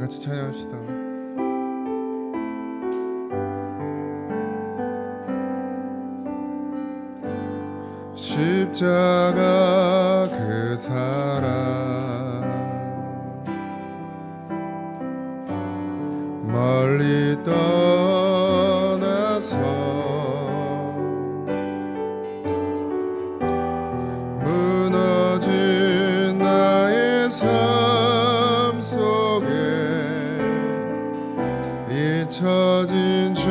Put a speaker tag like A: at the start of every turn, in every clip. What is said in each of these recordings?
A: 같이 찬양합시다. 십자가 그 사랑 멀리 떠나서 무너진 나의 삶 속에 잊혀진 주네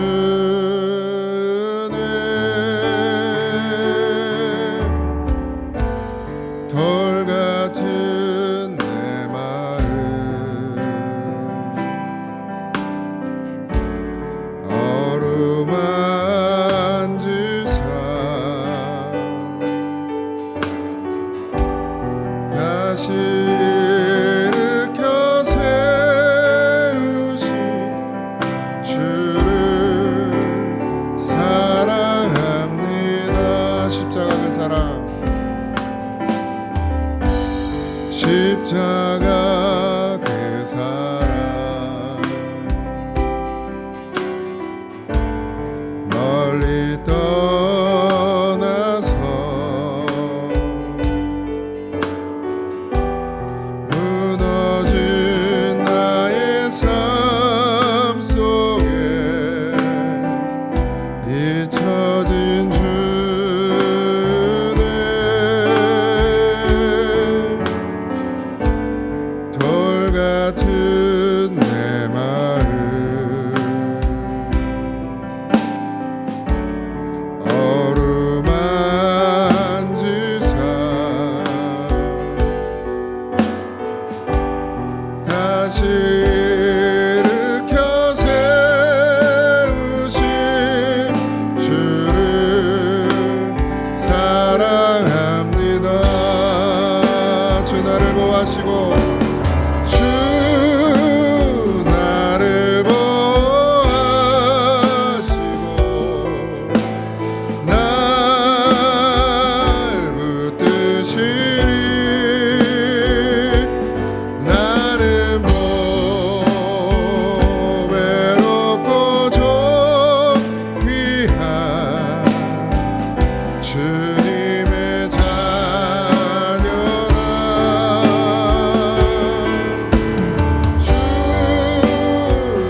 A: 돌 같은 내 마음 어루만지사 다시 일으켜 세우신 주를 사랑합니다. 십자가 그 사랑 십자가 그 사랑 멀리 떠나서 무너진 나의 삶 속에 잊혀진 주네 돌 같은 내 마음 어루만지사 다시 일으켜 세우신 주를 사랑합니다. 주 나를 보호하시고 주 나를 보호하시고 날 붙드시니 나는 외롭고 좀 귀한 주님의 자녀라 주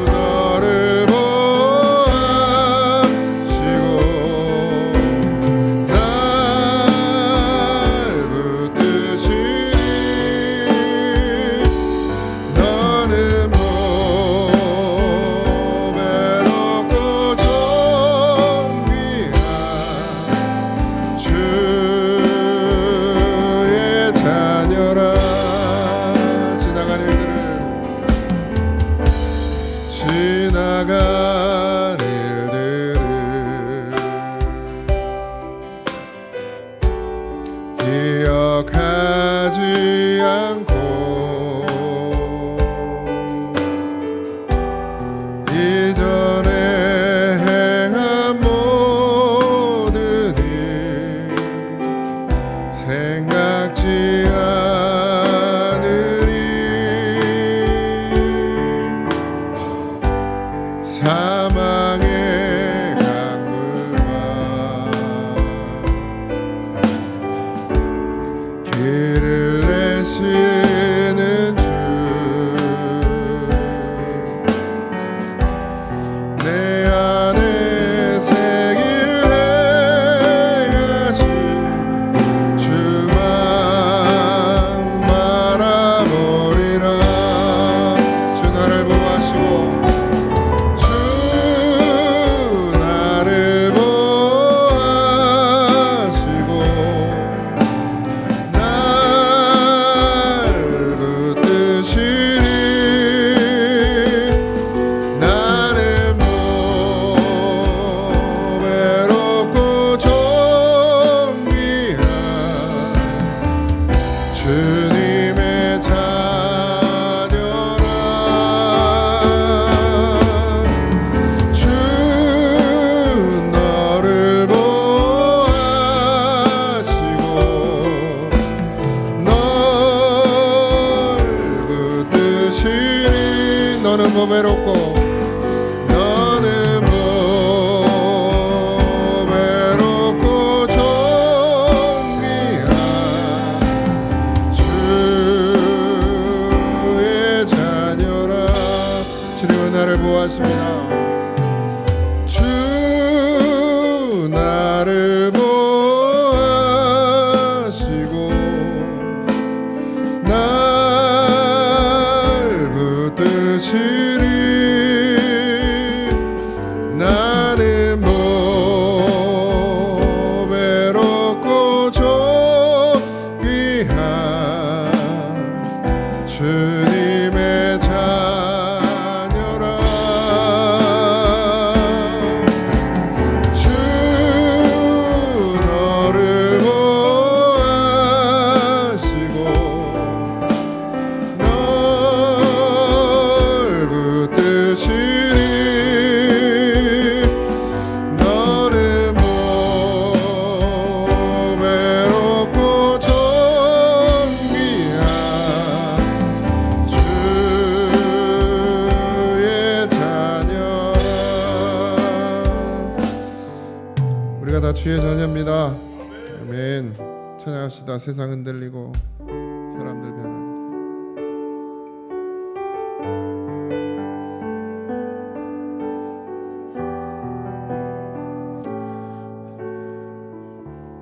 A: 너를 보호하시고 날 붙드시니 너는 외롭고 좀 귀한 주의 자녀라 지나간 일들을 기억하지 않고 이전에 행한 모든 일 생각지 않으리 사망의 강물과 길을 내시는 주 내 안에 새길 행하신 주만 바라보리라 주 나를 보호하시고 주 나를 보호하시고 날 붙드시니 나는 외롭고 좀 귀한 주님의 자녀라 주 너를 보호하시고 널 붙드시니 너는 보배롭고 너는 보배롭고 존귀한 주의 자녀라. 주님은 나를 보호하십니다. 주 나를 보호하시고 날 붙드시리. 나는 보배롭고 존귀한 주님의 자녀라. 주 너를 보호하시고 널 붙드시리. 너는 보배롭고 존귀한 주의 자녀라. 우리가 다 주의 자녀입니다. 아멘. 찬양합시다. 세상 흔들리고 사람들 변한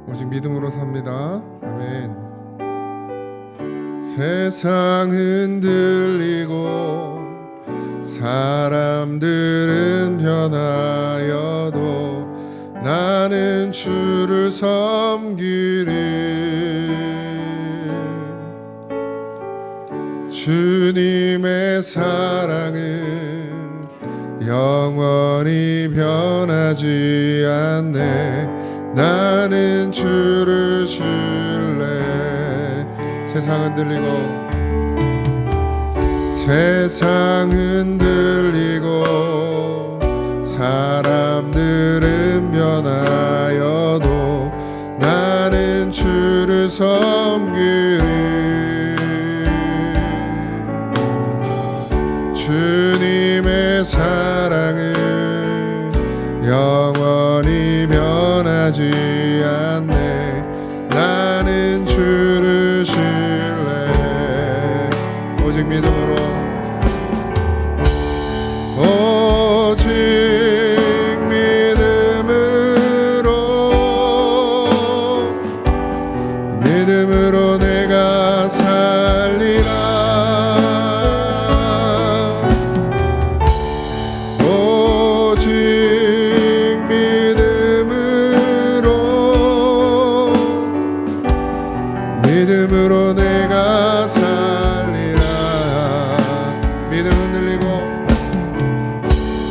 A: 오직 믿음으로 삽니다. 아멘. 세상 흔들리고 사람들은 변하여도 나는 주를 섬기리. 주님의 사랑은 영원히 변하지 않네. 나는 주를 신뢰. 세상 흔들리고 세상 흔들리고 사람들은 변하여도 나는 주를 섬기리. 주님의 사랑은 영원히 변하지 않네. 나는 주를 신뢰. 오직 믿음으로 오직 믿음으로 내가 살리라. 오직 믿음으로 내가 살리라.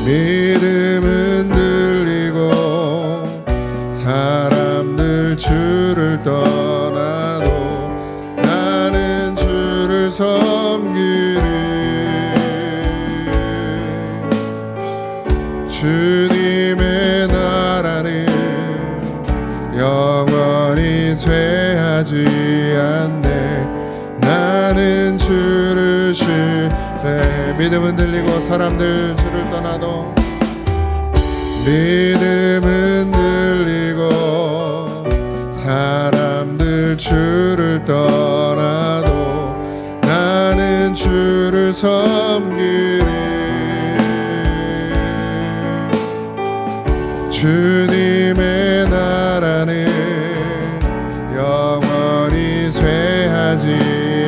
A: 믿음 흔들리고 사람들 주를 떠나도 나는 주를 섬기리. 주님의 나라는 영원히 쇠하지 않네. 나는 주를 신뢰. 믿음 흔들리고 사람들 주를 떠나도 믿음 흔들리고 사람들 주를 떠나도 나는 주를 섬기리. 주님의 나라는 영원히 쇠하지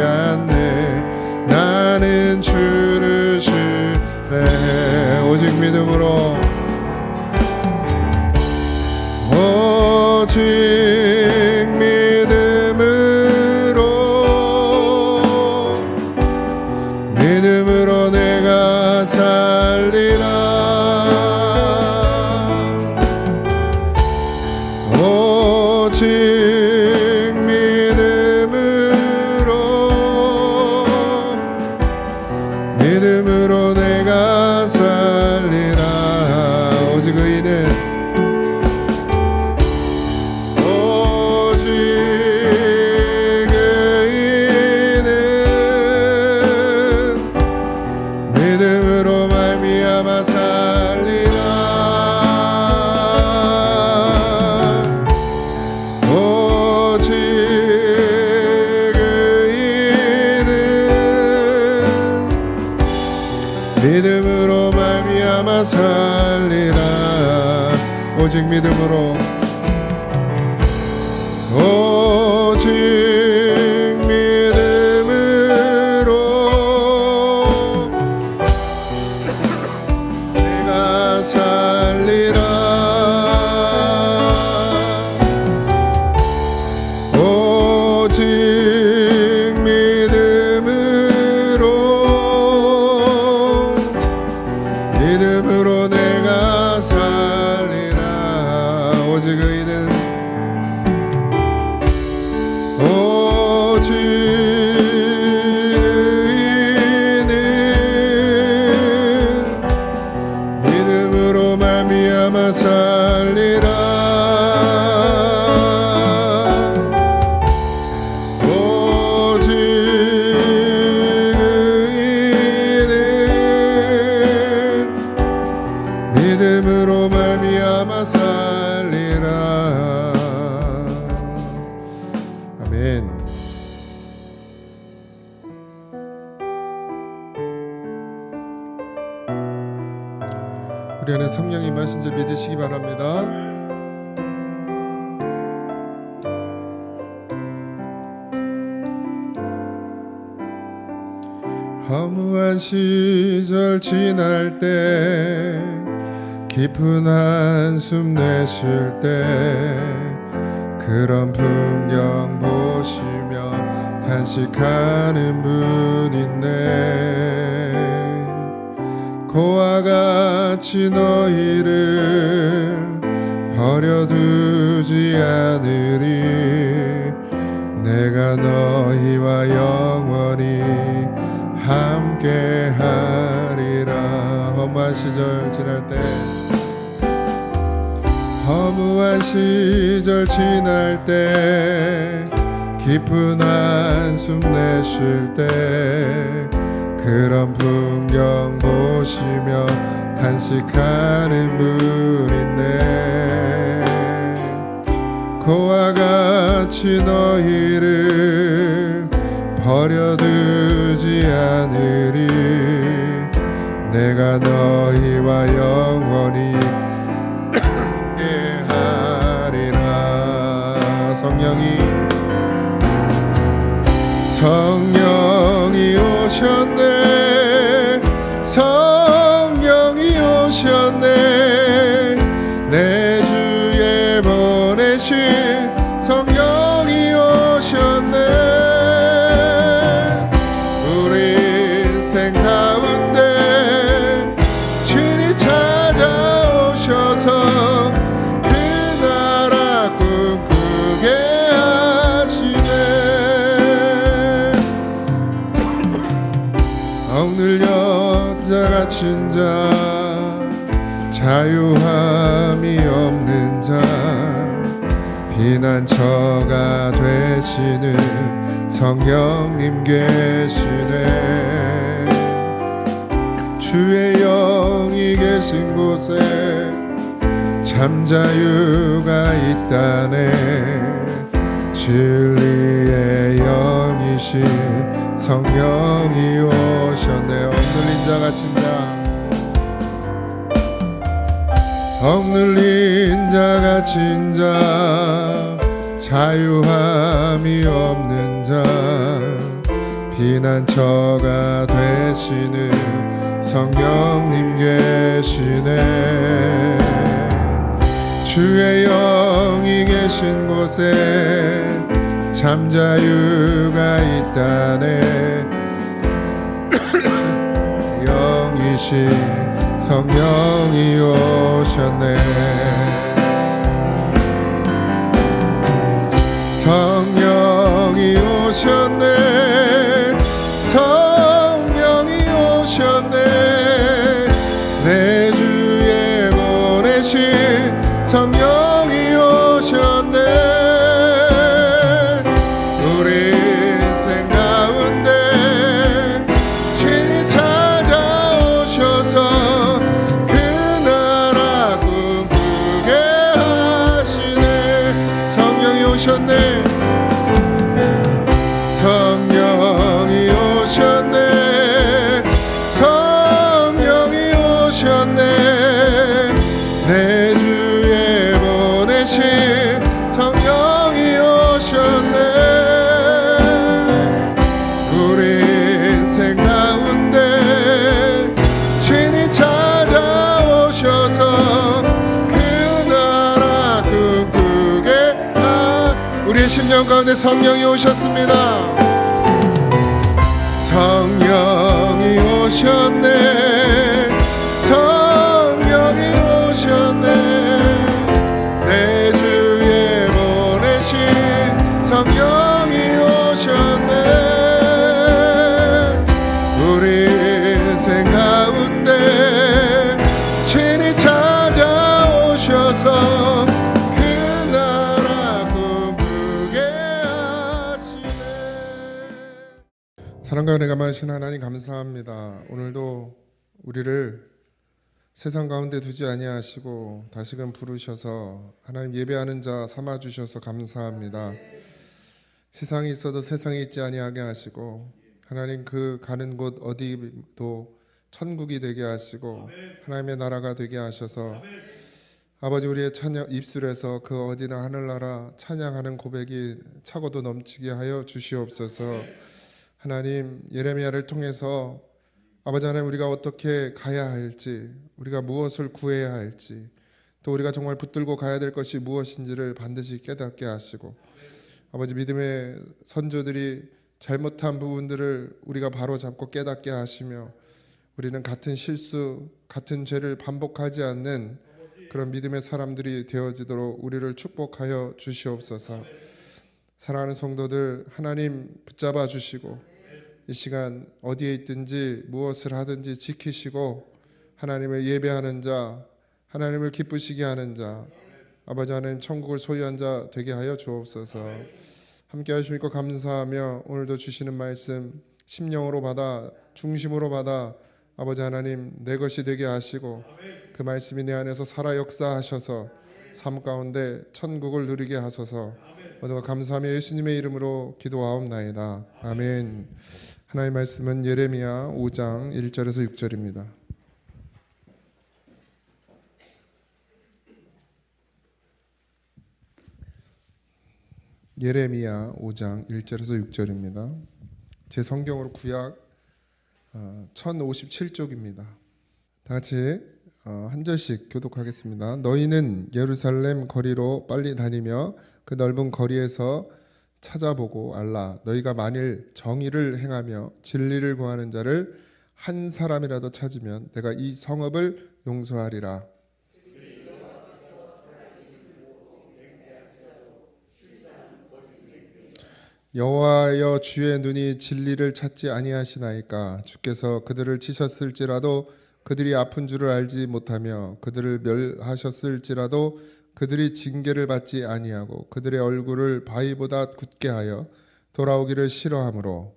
A: 않네. 나는 주를 신뢰. 오직 믿음으로 오직 믿음으로 내가 살리라. 오직 믿음으로 내가 살리라. 오직 의인은 믿음으로 믿음으로 말미암아 살리라. 오직 믿음으로, 오직 믿음으로 내가 살리라. 오직 믿음으로 내가 살리라. 오직 의인은, 오직 의인은 믿음으로 말미암아 살리라. 오직 의인은 믿음으로 말미암아 살리라. 아멘. 우리 안에 성령이 임하신 줄 믿으시기 바랍니다. 허무한 시절 지날 때, 깊은 한숨 내쉴 때, 그런 풍경 보시며 탄식하는 분 있네. 고와 같이 너희를 버려두지 않으리. 내가 너희와 영원히 함께 하리라. 허무한 시절 지날 때, 허무한 시절 지날 때, 깊은 한숨 내쉴 때, 그런 풍경 보시며 탄식하는 분 있네. 고와 같이 너희를 버려두지 않으리. 내가 너희와 영원히 함께하리라. 성령이 오셨네. 성령이 오셨네. 내 주에 보내신 성령이 오셨네. 우리 인생 가운데 친히 찾아오셔서 그 나라 꿈꾸게 하시네. 억눌려 갇힌 자, 자유함이 없는 자, 피난처가 되시는 성령님 계시네. 주의 영이 계신 곳에 참 자유가 있다네. 진리의 영이신 성령이 오셨네. 억눌린 자 갇힌 자, 억눌린 자 갇힌 자, 자유함이 없는 자, 피난처가 되시는 성령님 계시네. 주의 영이 계신 곳에 참 자유가 있다네. 영이신 성령이 오셨네. 성령이 오셨네. 성령이 오셨네. 내 주에 보내신 성령이 오셨네. 우리 인생 가운데 친히 찾아오셔서 그 나라 꿈꾸게 하시네. 성령이 오셨네. 성령이 오셨네. 성령이 심령 가운데 성령이 오셨습니다. 성령이 오셨네. 성령이 오셨네. 내 주에 보내신 성령이 오셨네. 우리 인생 가운데 친히 찾아오셔서 그 나라 꿈꾸게 하시네. 사랑과 은혜가 많으신 하나님 감사합니다. 오늘도 우리를 세상 가운데 두지 아니하시고 다시금 부르셔서 하나님 예배하는 자 삼아 주셔서 감사합니다. 세상에 있어도 세상에 있지 아니하게 하시고 하나님 그 가는 곳 어디도 천국이 되게 하시고 하나님의 나라가 되게 하셔서 아버지 우리의 찬양 입술에서 그 어디나 하늘나라 찬양하는 고백이 차고도 넘치게 하여 주시옵소서. 하나님 예레미야를 통해서 아버지 하나님 우리가 어떻게 가야 할지, 우리가 무엇을 구해야 할지, 또 우리가 정말 붙들고 가야 될 것이 무엇인지를 반드시 깨닫게 하시고 아버지 믿음의 선조들이 잘못한 부분들을 우리가 바로 잡고 깨닫게 하시며 우리는 같은 실수, 같은 죄를 반복하지 않는 그런 믿음의 사람들이 되어지도록 우리를 축복하여 주시옵소서. 사랑하는 성도들 하나님 붙잡아 주시고 이 시간 어디에 있든지 무엇을 하든지 지키시고 하나님을 예배하는 자, 하나님을 기쁘시게 하는 자, 아버지 하나님 천국을 소유한 자 되게 하여 주옵소서. 함께 하시니까 감사하며 오늘도 주시는 말씀 심령으로 받아 중심으로 받아 아버지 하나님 내 것이 되게 하시고 그 말씀이 내 안에서 살아 역사하셔서 삶 가운데 천국을 누리게 하소서. 모두가 감사하며 예수님의 이름으로 기도하옵나이다. 아멘. 하나님의 말씀은 예레미야 5장 1절에서 6절입니다. 예레미야 5장 1절에서 6절입니다. 제 성경으로 구약 1057쪽입니다. 다 같이 한 절씩 교독하겠습니다. 너희는 예루살렘 거리로 빨리 다니며 그 넓은 거리에서 찾아보고 알라. 너희가 만일 정의를 행하며 진리를 구하는 자를 한 사람이라도 찾으면 내가 이 성읍을 용서하리라. 여호와여 주의 눈이 진리를 찾지 아니하시나이까. 주께서 그들을 치셨을지라도 그들이 아픈 줄을 알지 못하며 그들을 멸하셨을지라도 그들이 징계를 받지 아니하고 그들의 얼굴을 바위보다 굳게 하여 돌아오기를 싫어하므로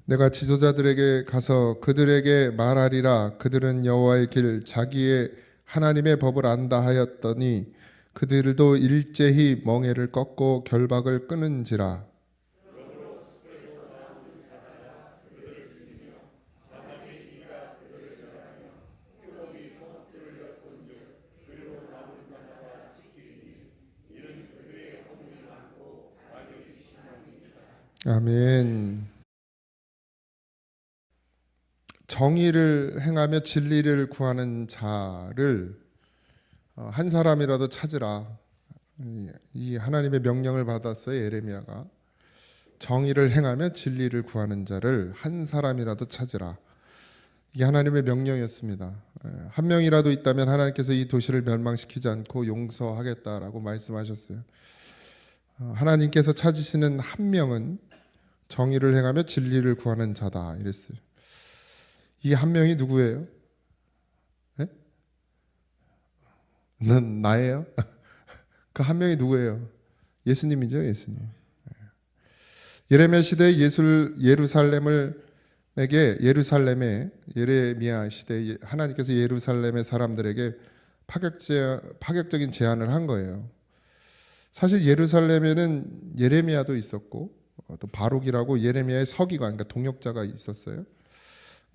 A: 내가 지도자들에게 가서 그들에게 말하리라. 그들은 여호와의 길 자기의 하나님의 법을 안다 하였더니 그들도 일제히 멍에를 꺾고 결박을 끊은지라. 아멘. 정의를 행하며 진리를 구하는 자를 한 사람이라도 찾으라. 이 하나님의 명령을 받았어요. 예레미야가 정의를 행하며 진리를 구하는 자를 한 사람이라도 찾으라. 이게 하나님의 명령이었습니다. 한 명이라도 있다면 하나님께서 이 도시를 멸망시키지 않고 용서하겠다라고 말씀하셨어요. 하나님께서 찾으시는 한 명은 정의를 행하며 진리를 구하는 자다 이랬어요. 이 한 명이 누구예요? 네? 넌 나예요? 그 한 명이 누구예요? 예수님이죠, 예수님. 예레미야 시대에 예레미야 시대에 하나님께서 예루살렘의 사람들에게 파격적인 제안을 한 거예요. 사실 예루살렘에는 예레미야도 있었고 또 바룩이라고 예레미야의 서기관, 그러니까 동역자가 있었어요.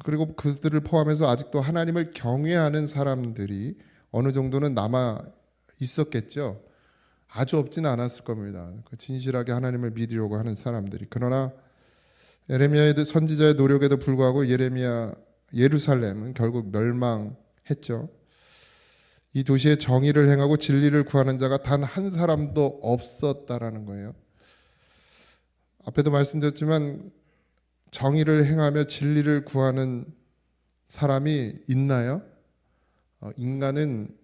A: 그리고 그들을 포함해서 아직도 하나님을 경외하는 사람들이 어느 정도는 남아 있었겠죠. 아주 없지는 않았을 겁니다. 진실하게 하나님을 믿으려고 하는 사람들이. 그러나 예레미야의 선지자의 노력에도 불구하고 예레미야의 예루살렘은 결국 멸망했죠. 이 도시에 정의를 행하고 진리를 구하는 자가 단 한 사람도 없었다라는 거예요. 앞에도 말씀드렸지만 정의를 행하며 진리를 구하는 사람이 있나요? 인간은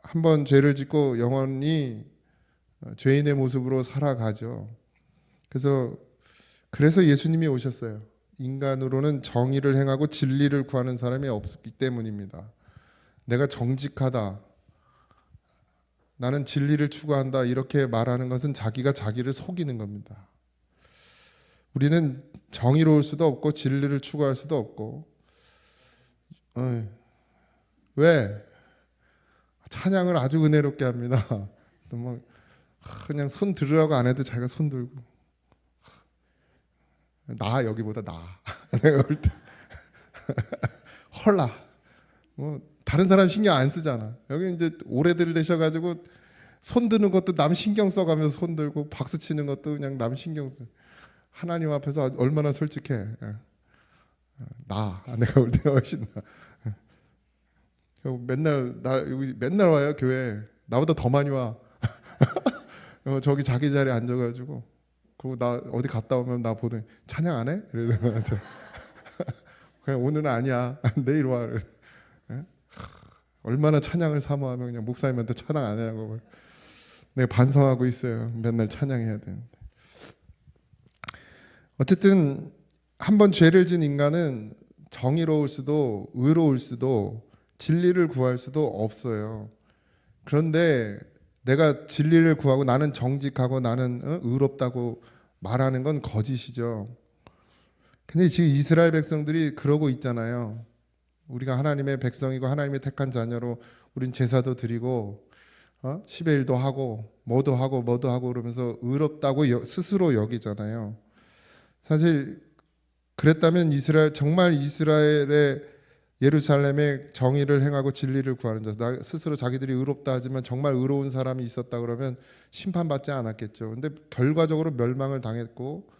A: 한번 죄를 짓고 영원히 죄인의 모습으로 살아가죠. 그래서 예수님이 오셨어요. 인간으로는 정의를 행하고 진리를 구하는 사람이 없기 때문입니다. 내가 정직하다, 나는 진리를 추구한다 이렇게 말하는 것은 자기가 자기를 속이는 겁니다. 우리는 정의로울 수도 없고 진리를 추구할 수도 없고 왜? 찬양을 아주 은혜롭게 합니다. 뭐 그냥 손 들으라고 안 해도 자기가 손 들고 나 여기보다 나 내가 볼 때 헐라 뭐 다른 사람 신경 안 쓰잖아. 여기 이제 오래들 되셔가지고 손 드는 것도 남 신경 써가면서 손 들고 박수 치는 것도 그냥 남 신경 써. 하나님 앞에서 얼마나 솔직해. 내가 볼 때 훨씬 나. 여기 맨날 와요 교회. 나보다 더 많이 와. 저기 자기 자리에 앉아가지고 그리고 나 어디 갔다 오면 나 보더니 찬양 안 해? 이러는 거 그냥 오늘은 아니야. 내일 와. 얼마나 찬양을 사모하면 그냥 목사님한테 찬양 안 하냐고 내가 반성하고 있어요. 맨날 찬양해야 되는데. 어쨌든 한번 죄를 진 인간은 정의로울 수도 의로울 수도 진리를 구할 수도 없어요. 그런데 내가 진리를 구하고 나는 정직하고 나는 의롭다고 말하는 건 거짓이죠. 근데 지금 이스라엘 백성들이 그러고 있잖아요. 우리가 하나님의 백성이고 하나님의 택한 자녀로 우린 제사도 드리고 10의 1도 하고 뭐도 하고 그러면서 의롭다고 스스로 여기잖아요. 사실 그랬다면 정말 이스라엘의 예루살렘의 정의를 행하고 진리를 구하는 자, 스스로 자기들이 의롭다 하지만 정말 의로운 사람이 있었다 그러면 심판받지 않았겠죠. 근데 결과적으로 멸망을 당했고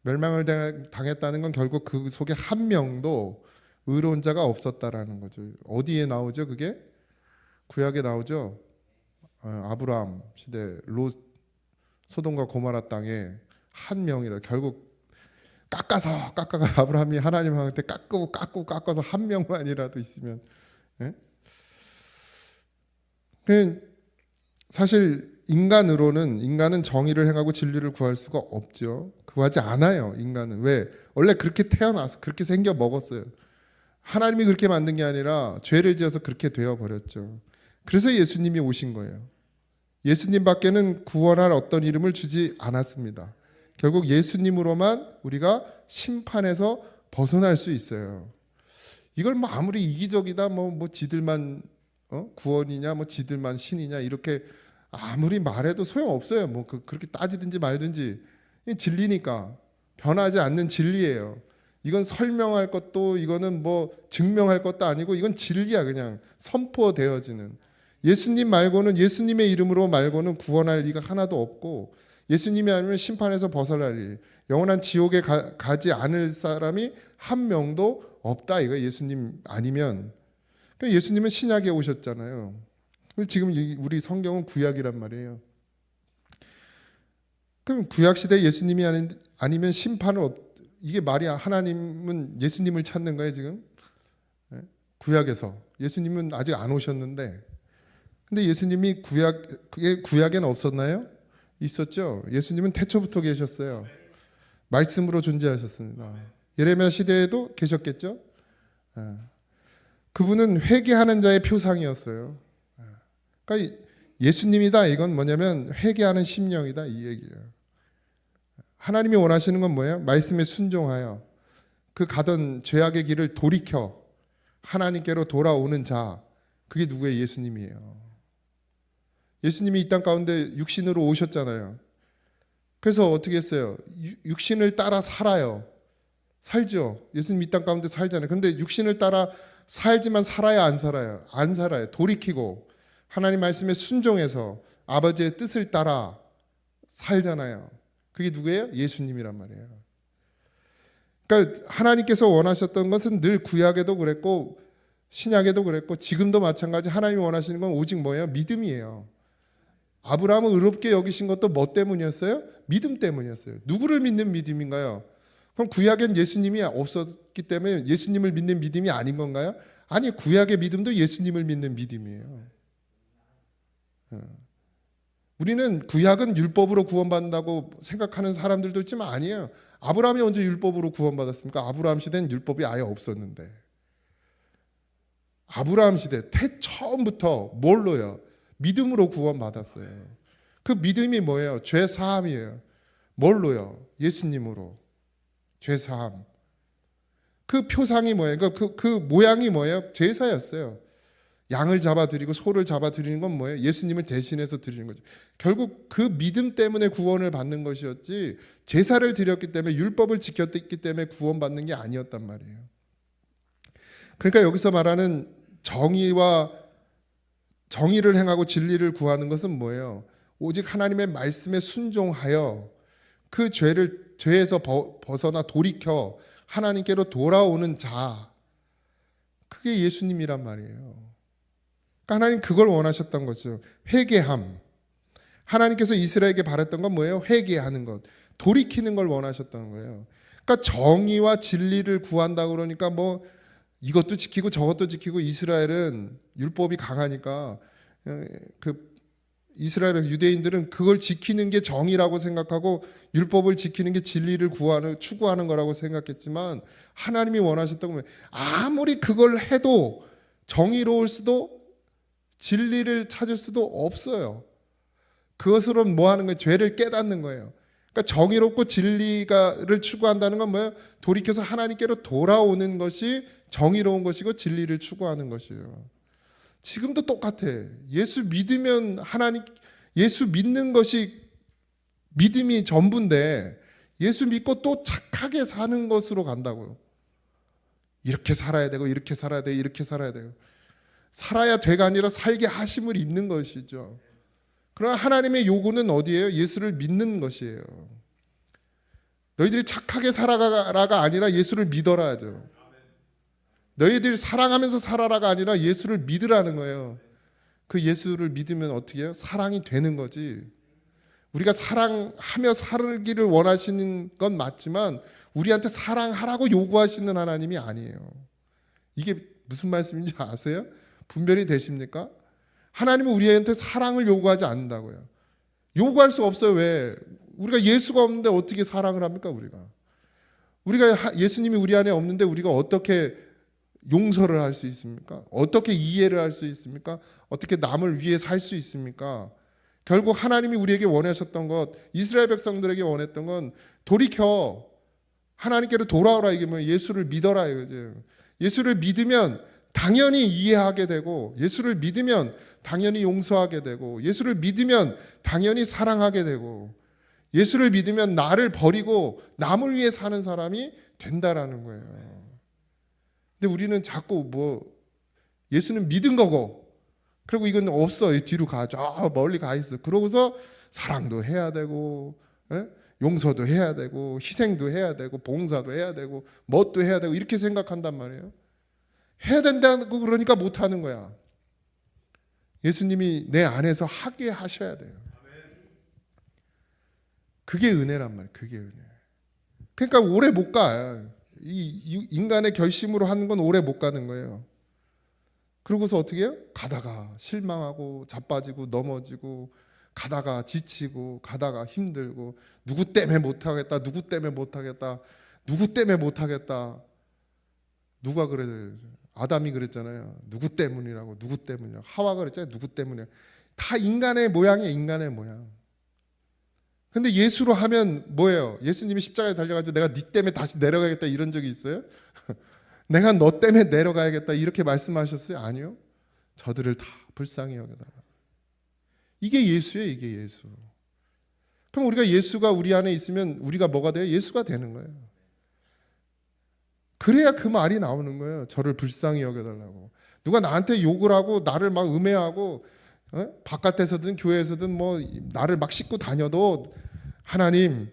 A: 멸망을 당했다는 건 결국 그 속에 한 명도 의로운 자가 없었다라는 거죠. 어디에 나오죠? 그게 구약에 나오죠. 아브라함 시대 롯 소돔과 고모라 땅에 한 명이라 결국 깎아가 아브라함이 하나님한테 깎아서 한 명만이라도 있으면 사실 인간은 정의를 행하고 진리를 구할 수가 없죠. 구하지 않아요. 인간은 왜? 원래 그렇게 태어나서 그렇게 생겨 먹었어요. 하나님이 그렇게 만든 게 아니라 죄를 지어서 그렇게 되어 버렸죠. 그래서 예수님이 오신 거예요. 예수님밖에는 구원할 어떤 이름을 주지 않았습니다. 결국 예수님으로만 우리가 심판에서 벗어날 수 있어요. 이걸 뭐 아무리 이기적이다 뭐 지들만 구원이냐 뭐 지들만 신이냐 이렇게 아무리 말해도 소용없어요. 뭐 그렇게 따지든지 말든지 진리니까 변하지 않는 진리예요. 이건 설명할 것도 이거는 뭐 증명할 것도 아니고 이건 진리야. 그냥 선포되어지는 예수님 말고는 예수님의 이름으로 말고는 구원할 리가 하나도 없고 예수님이 아니면 심판에서 벗어날 일 영원한 지옥에 가지 않을 사람이 한 명도 없다. 이거 예수님 아니면 그러니까 예수님은 신약에 오셨잖아요. 근데 지금 우리 성경은 구약이란 말이에요. 그럼 구약 시대 예수님이 아니면 심판을 이게 말이야. 하나님은 예수님을 찾는 거예요 지금? 구약에서 예수님은 아직 안 오셨는데, 근데 예수님이 구약에는 없었나요? 있었죠. 예수님은 태초부터 계셨어요. 말씀으로 존재하셨습니다. 예레미야 시대에도 계셨겠죠. 그분은 회개하는 자의 표상이었어요. 그러니까 예수님이다 이건 뭐냐면 회개하는 심령이다 이 얘기예요. 하나님이 원하시는 건 뭐예요? 말씀에 순종하여 그 가던 죄악의 길을 돌이켜 하나님께로 돌아오는 자, 그게 누구예요? 예수님이에요. 예수님이 이 땅 가운데 육신으로 오셨잖아요. 그래서 어떻게 했어요? 육신을 따라 살죠. 예수님 이 땅 가운데 살잖아요. 그런데 육신을 따라 살지만 살아야 안 살아요? 안 살아요. 돌이키고 하나님 말씀에 순종해서 아버지의 뜻을 따라 살잖아요. 그게 누구예요? 예수님이란 말이에요. 그러니까 하나님께서 원하셨던 것은 늘 구약에도 그랬고 신약에도 그랬고 지금도 마찬가지. 하나님이 원하시는 건 오직 뭐예요? 믿음이에요. 아브라함을 의롭게 여기신 것도 뭐 때문이었어요? 믿음 때문이었어요. 누구를 믿는 믿음인가요? 그럼 구약엔 예수님이 없었기 때문에 예수님을 믿는 믿음이 아닌 건가요? 아니, 구약의 믿음도 예수님을 믿는 믿음이에요. 우리는 구약은 율법으로 구원받는다고 생각하는 사람들도 있지만 아니에요. 아브라함이 언제 율법으로 구원받았습니까? 아브라함 시대는 율법이 아예 없었는데. 아브라함 시대 처음부터 뭘로요? 믿음으로 구원받았어요. 그 믿음이 뭐예요? 죄 사함이에요. 뭘로요? 예수님으로. 죄 사함. 그 표상이 뭐예요? 그 모양이 뭐예요? 제사였어요. 양을 잡아드리고 소를 잡아드리는 건 뭐예요? 예수님을 대신해서 드리는 거죠. 결국 그 믿음 때문에 구원을 받는 것이었지, 제사를 드렸기 때문에, 율법을 지켰기 때문에 구원받는 게 아니었단 말이에요. 그러니까 여기서 말하는 정의를 행하고 진리를 구하는 것은 뭐예요? 오직 하나님의 말씀에 순종하여 그 죄에서 벗어나 돌이켜 하나님께로 돌아오는 자, 그게 예수님이란 말이에요. 그러니까 하나님 그걸 원하셨던 거죠. 회개함. 하나님께서 이스라엘에게 바랬던 건 뭐예요? 회개하는 것, 돌이키는 걸 원하셨던 거예요. 그러니까 정의와 진리를 구한다 그러니까 뭐 이것도 지키고 저것도 지키고, 이스라엘은 율법이 강하니까 그 이스라엘 유대인들은 그걸 지키는 게 정의라고 생각하고 율법을 지키는 게 진리를 추구하는 거라고 생각했지만, 하나님이 원하셨던 건 아무리 그걸 해도 정의로울 수도 진리를 찾을 수도 없어요. 그것으로 뭐 하는 거예요? 죄를 깨닫는 거예요. 그러니까 정의롭고 진리를 추구한다는 건 뭐예요? 돌이켜서 하나님께로 돌아오는 것이 정의로운 것이고 진리를 추구하는 것이에요. 지금도 똑같아. 예수 믿으면 예수 믿는 것이 믿음이 전부인데, 예수 믿고 또 착하게 사는 것으로 간다고요. 이렇게 살아야 되고 이렇게 살아야 되고 이렇게 살아야 되고, 살아야 돼가 아니라 살게 하심을 입는 것이죠. 그러나 하나님의 요구는 어디예요? 예수를 믿는 것이에요. 너희들이 착하게 살아가라가 아니라 예수를 믿어라죠. 너희들이 사랑하면서 살아라가 아니라 예수를 믿으라는 거예요. 그 예수를 믿으면 어떻게 해요? 사랑이 되는 거지. 우리가 사랑하며 살기를 원하시는 건 맞지만 우리한테 사랑하라고 요구하시는 하나님이 아니에요. 이게 무슨 말씀인지 아세요? 분별이 되십니까? 하나님은 우리한테 사랑을 요구하지 않는다고요. 요구할 수 없어요. 왜? 우리가 예수가 없는데 어떻게 사랑을 합니까? 우리가 예수님이 우리 안에 없는데 우리가 어떻게 용서를 할 수 있습니까? 어떻게 이해를 할 수 있습니까? 어떻게 남을 위해 살 수 있습니까? 결국 하나님이 우리에게 원하셨던 것, 이스라엘 백성들에게 원했던 건 돌이켜 하나님께로 돌아오라. 이게 뭐 예수를 믿어라 이거죠. 예수를 믿으면 당연히 이해하게 되고, 예수를 믿으면 당연히 용서하게 되고, 예수를 믿으면 당연히 사랑하게 되고, 예수를 믿으면 나를 버리고 남을 위해 사는 사람이 된다라는 거예요. 근데 우리는 자꾸 예수는 믿은 거고, 그리고 이건 없어, 뒤로 가, 저 멀리 가 있어. 그러고서 사랑도 해야 되고, 용서도 해야 되고, 희생도 해야 되고, 봉사도 해야 되고, 뭣도 해야 되고, 이렇게 생각한단 말이에요. 해야 된다고 그러니까 못하는 거야. 예수님이 내 안에서 하게 하셔야 돼요. 그게 은혜란 말이에요. 그게 은혜. 그러니까 오래 못 가. 이 인간의 결심으로 하는 건 오래 못 가는 거예요. 그러고서 어떻게 해요? 가다가 실망하고 자빠지고 넘어지고, 가다가 지치고, 가다가 힘들고, 누구 때문에 못하겠다, 누구 때문에 못하겠다, 누구 때문에 못하겠다. 누가 그래? 아담이 그랬잖아요. 누구 때문이라고, 누구 때문이라고. 하와가 그랬잖아요. 누구 때문에. 다 인간의 모양이에요. 인간의 모양. 근데 예수로 하면 뭐예요? 예수님이 십자가에 달려가지고 내가 네 때문에 다시 내려가겠다 이런 적이 있어요? 내가 너 때문에 내려가야겠다 이렇게 말씀하셨어요? 아니요. 저들을 다 불쌍히 여겨달라. 이게 예수예요. 이게 예수. 그럼 우리가 예수가 우리 안에 있으면 우리가 뭐가 돼요? 예수가 되는 거예요. 그래야 그 말이 나오는 거예요. 저를 불쌍히 여겨달라고. 누가 나한테 욕을 하고 나를 막 음해하고, 바깥에서든 교회에서든 뭐 나를 막 싣고 다녀도 하나님이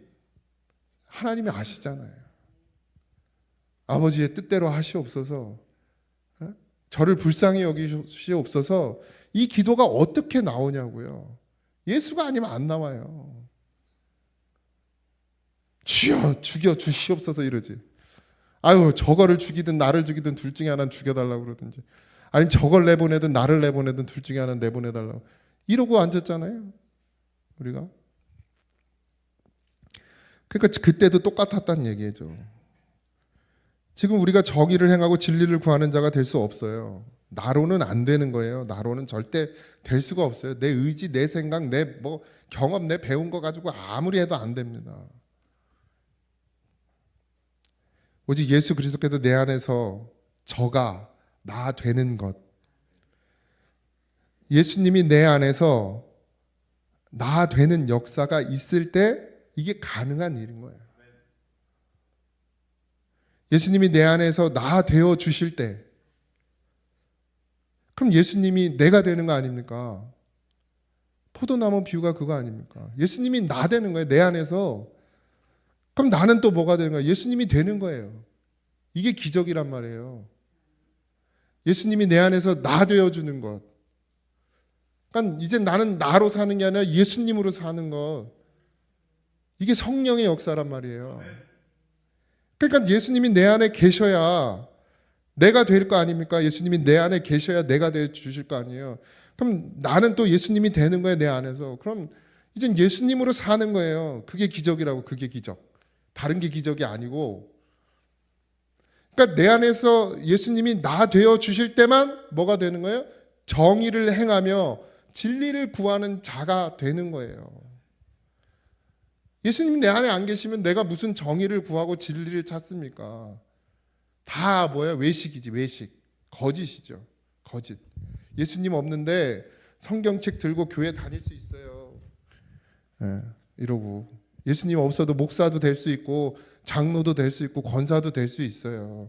A: 아시잖아요. 아버지의 뜻대로 하시옵소서. 저를 불쌍히 여기시옵소서. 이 기도가 어떻게 나오냐고요. 예수가 아니면 안 나와요. 주여 죽여 주시옵소서 이러지. 아유, 저거를 죽이든 나를 죽이든 둘 중에 하나는 죽여달라고 그러든지, 아니면 저걸 내보내든 나를 내보내든 둘 중에 하나는 내보내달라고 이러고 앉았잖아요, 우리가. 그러니까 그때도 똑같았다는 얘기죠. 지금 우리가 정의를 행하고 진리를 구하는 자가 될 수 없어요. 나로는 안 되는 거예요. 나로는 절대 될 수가 없어요. 내 의지, 내 생각, 내 뭐 경험, 내 배운 거 가지고 아무리 해도 안 됩니다. 오직 예수 그리스도께서 내 안에서 저가 나 되는 것, 예수님이 내 안에서 나 되는 역사가 있을 때 이게 가능한 일인 거예요. 예수님이 내 안에서 나 되어 주실 때, 그럼 예수님이 내가 되는 거 아닙니까? 포도나무 비유가 그거 아닙니까? 예수님이 나 되는 거예요, 내 안에서. 그럼 나는 또 뭐가 되는 거예요? 예수님이 되는 거예요. 이게 기적이란 말이에요. 예수님이 내 안에서 나 되어주는 것. 그러니까 이제 나는 나로 사는 게 아니라 예수님으로 사는 것. 이게 성령의 역사란 말이에요. 그러니까 예수님이 내 안에 계셔야 내가 될 거 아닙니까? 예수님이 내 안에 계셔야 내가 되어 주실 거 아니에요. 그럼 나는 또 예수님이 되는 거예요, 내 안에서. 그럼 이젠 예수님으로 사는 거예요. 그게 기적이라고. 그게 기적. 다른 게 기적이 아니고. 그러니까 내 안에서 예수님이 나 되어 주실 때만 뭐가 되는 거예요? 정의를 행하며 진리를 구하는 자가 되는 거예요. 예수님이 내 안에 안 계시면 내가 무슨 정의를 구하고 진리를 찾습니까? 다 뭐야? 외식이지, 외식. 거짓이죠. 거짓. 예수님 없는데 성경책 들고 교회 다닐 수 있어요. 이러고. 예수님 없어도 목사도 될 수 있고 장로도 될 수 있고 권사도 될 수 있어요.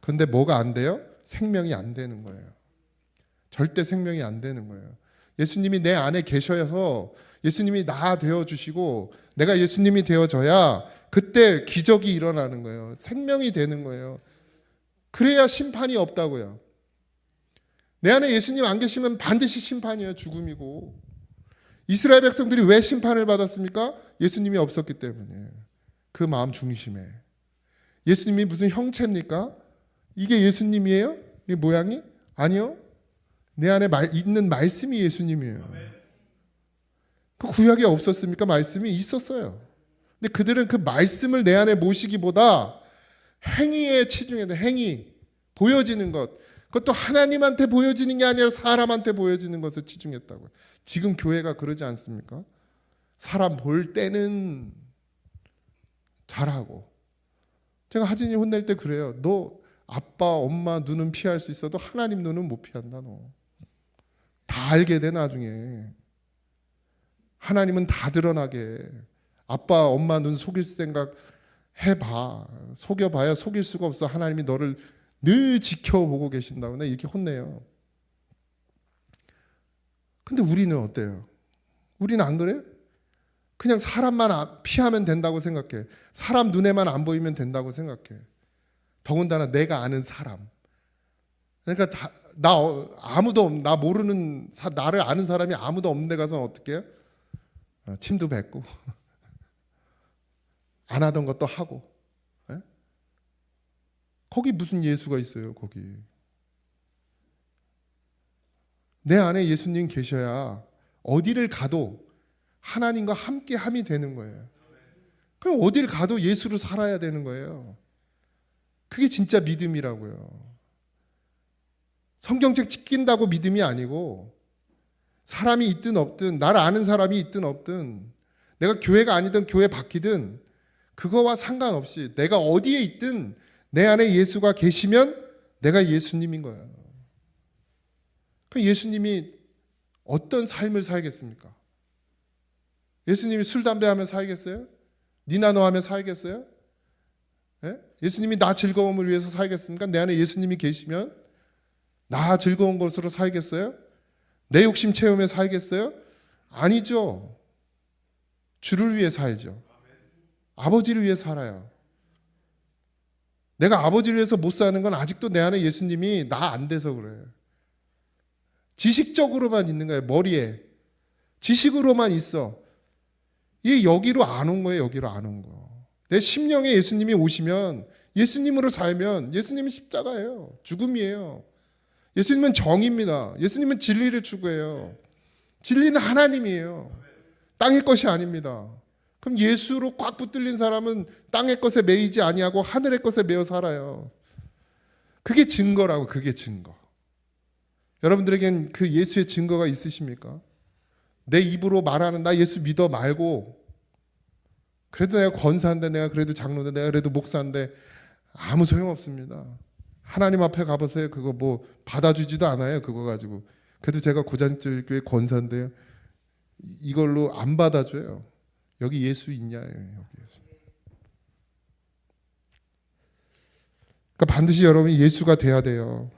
A: 그런데 뭐가 안 돼요? 생명이 안 되는 거예요. 절대 생명이 안 되는 거예요. 예수님이 내 안에 계셔서 예수님이 나 되어주시고 내가 예수님이 되어져야 그때 기적이 일어나는 거예요. 생명이 되는 거예요. 그래야 심판이 없다고요. 내 안에 예수님 안 계시면 반드시 심판이에요. 죽음이고. 이스라엘 백성들이 왜 심판을 받았습니까? 예수님이 없었기 때문에. 그 마음 중심에. 예수님이 무슨 형체입니까? 이게 예수님이에요? 이 모양이? 아니요. 내 안에 있는 말씀이 예수님이에요. 그 구약에 없었습니까? 말씀이 있었어요. 근데 그들은 그 말씀을 내 안에 모시기보다 행위에 치중해야 돼. 행위. 보여지는 것. 그것도 하나님한테 보여지는 게 아니라 사람한테 보여지는 것을 치중했다고요. 지금 교회가 그러지 않습니까? 사람 볼 때는 잘하고. 제가 하진이 혼낼 때 그래요. 너 아빠, 엄마 눈은 피할 수 있어도 하나님 눈은 못 피한다. 너. 다 알게 돼 나중에. 하나님은 다 드러나게. 아빠, 엄마 눈 속일 생각 해봐. 속여봐야 속일 수가 없어. 하나님이 너를 늘 지켜보고 계신다고. 나 이렇게 혼내요. 근데 우리는 어때요? 우리는 안 그래요? 그냥 사람만 피하면 된다고 생각해. 사람 눈에만 안 보이면 된다고 생각해. 더군다나 내가 아는 사람. 그러니까 아무도 나 모르는 나를 아는 사람이 아무도 없는 데 가서 어떻게 해요? 침도 뱉고 안 하던 것도 하고. 에? 거기 무슨 예수가 있어요? 거기. 내 안에 예수님 계셔야 어디를 가도 하나님과 함께함이 되는 거예요. 그럼 어딜 가도 예수로 살아야 되는 거예요. 그게 진짜 믿음이라고요. 성경책 지킨다고 믿음이 아니고 사람이 있든 없든 나를 아는 사람이 있든 없든 내가 교회가 아니든 교회 바뀌든 그거와 상관없이 내가 어디에 있든 내 안에 예수가 계시면 내가 예수님인 거예요. 그럼 예수님이 어떤 삶을 살겠습니까? 예수님이 술, 담배 하면 살겠어요? 니나 너 하면 살겠어요? 예? 예수님이 나 즐거움을 위해서 살겠습니까? 내 안에 예수님이 계시면 나 즐거운 것으로 살겠어요? 내 욕심 채우며 살겠어요? 아니죠. 주를 위해 살죠. 아버지를 위해 살아요. 내가 아버지를 위해서 못 사는 건 아직도 내 안에 예수님이 나 안 돼서 그래요. 지식적으로만 있는 거예요. 머리에. 지식으로만 있어. 이게 여기로 안 온 거예요. 여기로 안 온 거. 내 심령에 예수님이 오시면, 예수님으로 살면 예수님은 십자가예요. 죽음이에요. 예수님은 정의입니다. 예수님은 진리를 추구해요. 진리는 하나님이에요. 땅의 것이 아닙니다. 그럼 예수로 꽉 붙들린 사람은 땅의 것에 매이지 아니하고 하늘의 것에 매여 살아요. 그게 증거라고. 그게 증거. 여러분들에겐 그 예수의 증거가 있으십니까? 내 입으로 말하는 나 예수 믿어 말고, 그래도 내가 권사인데, 내가 그래도 장로인데, 내가 그래도 목사인데 아무 소용없습니다. 하나님 앞에 가보세요. 그거 뭐 받아주지도 않아요. 그거 가지고. 그래도 제가 고장질교회 권사인데요, 이걸로 안 받아줘요. 여기 예수 있냐? 여기 예수. 그러니까 반드시 여러분이 예수가 돼야 돼요.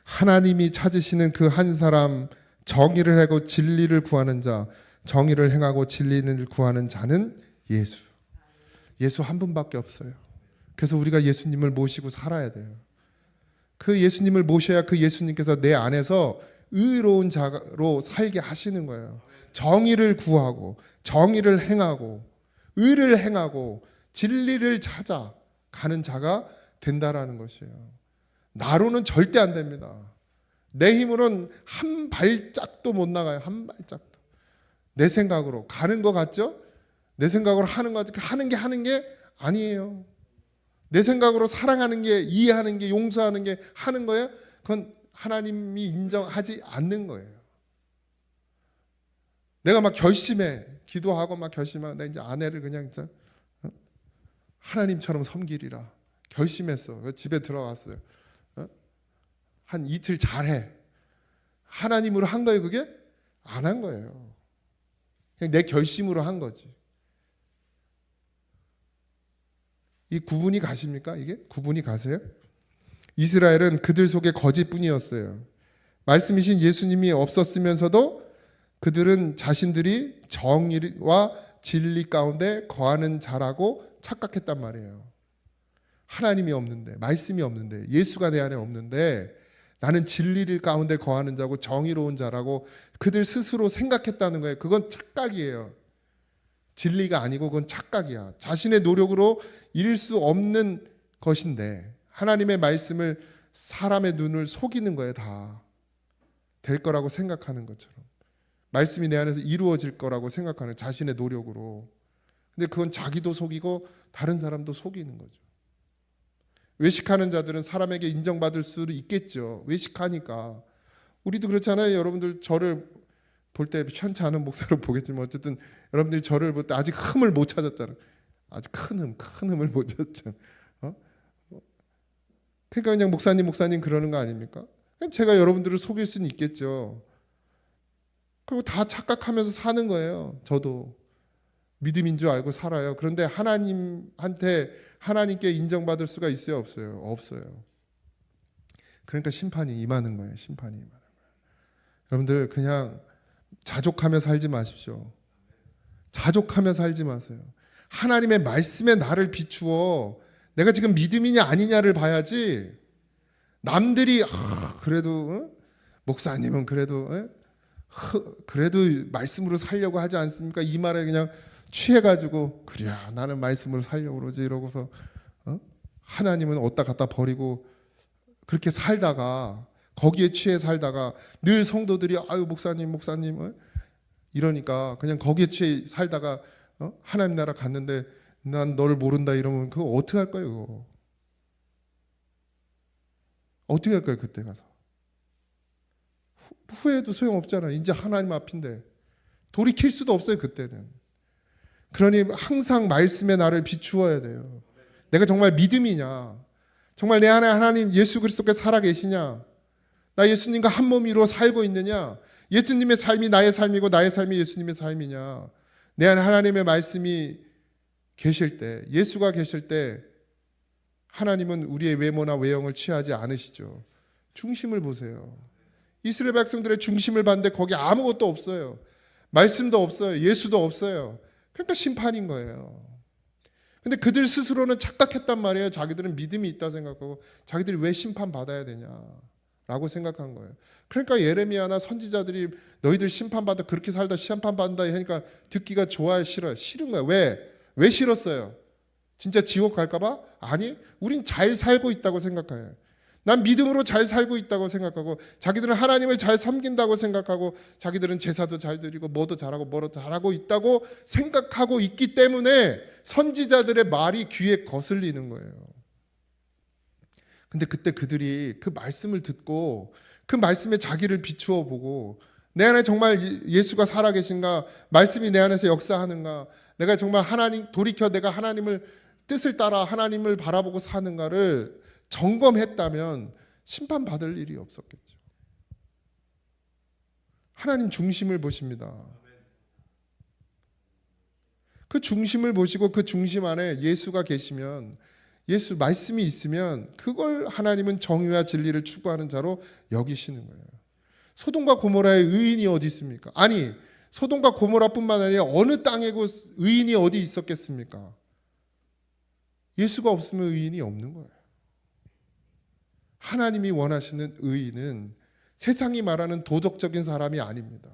A: 하나님이 찾으시는 그 한 사람, 정의를 하고 진리를 구하는 자, 정의를 행하고 진리를 구하는 자는 예수. 예수 한 분밖에 없어요. 그래서 우리가 예수님을 모시고 살아야 돼요. 그 예수님을 모셔야 그 예수님께서 내 안에서 의로운 자로 살게 하시는 거예요. 정의를 구하고 정의를 행하고 의를 행하고 진리를 찾아 가는 자가 된다라는 것이에요. 나로는 절대 안 됩니다. 내 힘으로는 한 발짝도 못 나가요. 한 발짝도. 내 생각으로 가는 것 같죠? 내 생각으로 하는 것 같죠? 하는 게 아니에요. 내 생각으로 사랑하는 게, 이해하는 게, 용서하는 게 하는 거예요? 그건 하나님이 인정하지 않는 거예요. 내가 막 결심해, 기도하고 막 결심하고, 나 이제 아내를 그냥 진짜 하나님처럼 섬기리라 결심했어. 집에 들어갔어요. 한 이틀 잘해. 하나님으로 한 거예요, 그게? 안 한 거예요. 그냥 내 결심으로 한 거지. 이 구분이 가십니까? 이게 구분이 가세요? 이스라엘은 그들 속에 거짓뿐이었어요. 말씀이신 예수님이 없었으면서도 그들은 자신들이 정의와 진리 가운데 거하는 자라고 착각했단 말이에요. 하나님이 없는데, 말씀이 없는데, 예수가 내 안에 없는데 나는 진리를 가운데 거하는 자고 정의로운 자라고 그들 스스로 생각했다는 거예요. 그건 착각이에요. 진리가 아니고 그건 착각이야. 자신의 노력으로 이룰 수 없는 것인데 하나님의 말씀을 사람의 눈을 속이는 거예요. 다 될 거라고 생각하는 것처럼. 말씀이 내 안에서 이루어질 거라고 생각하는 자신의 노력으로. 근데 그건 자기도 속이고 다른 사람도 속이는 거죠. 외식하는 자들은 사람에게 인정받을 수도 있겠죠. 외식하니까. 우리도 그렇잖아요. 여러분들 저를 볼 때 현치 않은 목사로 보겠지만 어쨌든 여러분들이 저를 볼 때 아직 흠을 못 찾았잖아요. 아주 큰 흠을 못 찾았잖아요. 그러니까 그냥 목사님 그러는 거 아닙니까? 제가 여러분들을 속일 수는 있겠죠. 그리고 다 착각하면서 사는 거예요. 저도 믿음인 줄 알고 살아요. 그런데 하나님께 인정받을 수가 있어요, 없어요? 없어요. 그러니까 심판이 임하는 거예요. 심판이 임하는 거예요. 여러분들 그냥 자족하며 살지 마십시오. 자족하며 살지 마세요. 하나님의 말씀에 나를 비추어 내가 지금 믿음이냐 아니냐를 봐야지. 남들이 그래도 목사님은 그래도 말씀으로 살려고 하지 않습니까? 이 말에 그냥 취해가지고 그래 나는 말씀으로 살려고 그러지 이러고서 하나님은 어디다 갖다 버리고 그렇게 살다가 거기에 취해 살다가 늘 성도들이 아유 목사님 이러니까 그냥 거기에 취해 살다가 하나님 나라 갔는데 난 너를 모른다 이러면 그거 어떻게 할 거예요? 그거? 어떻게 할 거예요? 그때 가서 후회해도 소용없잖아요. 이제 하나님 앞인데 돌이킬 수도 없어요. 그때는. 그러니 항상 말씀에 나를 비추어야 돼요. 내가 정말 믿음이냐, 정말 내 안에 하나님 예수 그리스도께서 살아계시냐, 나 예수님과 한 몸 이루어 살고 있느냐, 예수님의 삶이 나의 삶이고 나의 삶이 예수님의 삶이냐, 내 안에 하나님의 말씀이 계실 때, 예수가 계실 때 하나님은 우리의 외모나 외형을 취하지 않으시죠. 중심을 보세요. 이스라엘 백성들의 중심을 봤는데 거기 아무것도 없어요. 말씀도 없어요. 예수도 없어요. 그러니까 심판인 거예요. 근데 그들 스스로는 착각했단 말이에요. 자기들은 믿음이 있다 생각하고 자기들이 왜 심판받아야 되냐라고 생각한 거예요. 그러니까 예레미야나 선지자들이 너희들 심판받아 그렇게 살다 심판받는다 하니까 듣기가 좋아요, 싫어요? 싫은 거예요. 왜? 왜 싫었어요? 진짜 지옥 갈까 봐? 아니, 우린 잘 살고 있다고 생각해요. 난 믿음으로 잘 살고 있다고 생각하고 자기들은 하나님을 잘 섬긴다고 생각하고 자기들은 제사도 잘 드리고 뭐도 잘하고 뭐도 잘하고 있다고 생각하고 있기 때문에 선지자들의 말이 귀에 거슬리는 거예요. 근데 그때 그들이 그 말씀을 듣고 그 말씀에 자기를 비추어 보고 내 안에 정말 예수가 살아계신가? 말씀이 내 안에서 역사하는가? 내가 정말 하나님 돌이켜 내가 하나님을 뜻을 따라 하나님을 바라보고 사는가를 점검했다면 심판받을 일이 없었겠죠. 하나님 중심을 보십니다. 그 중심을 보시고 그 중심 안에 예수가 계시면 예수 말씀이 있으면 그걸 하나님은 정의와 진리를 추구하는 자로 여기시는 거예요. 소돔과 고모라의 의인이 어디 있습니까? 아니 소돔과 고모라뿐만 아니라 어느 땅에고 의인이 어디 있었겠습니까? 예수가 없으면 의인이 없는 거예요. 하나님이 원하시는 의인은 세상이 말하는 도덕적인 사람이 아닙니다.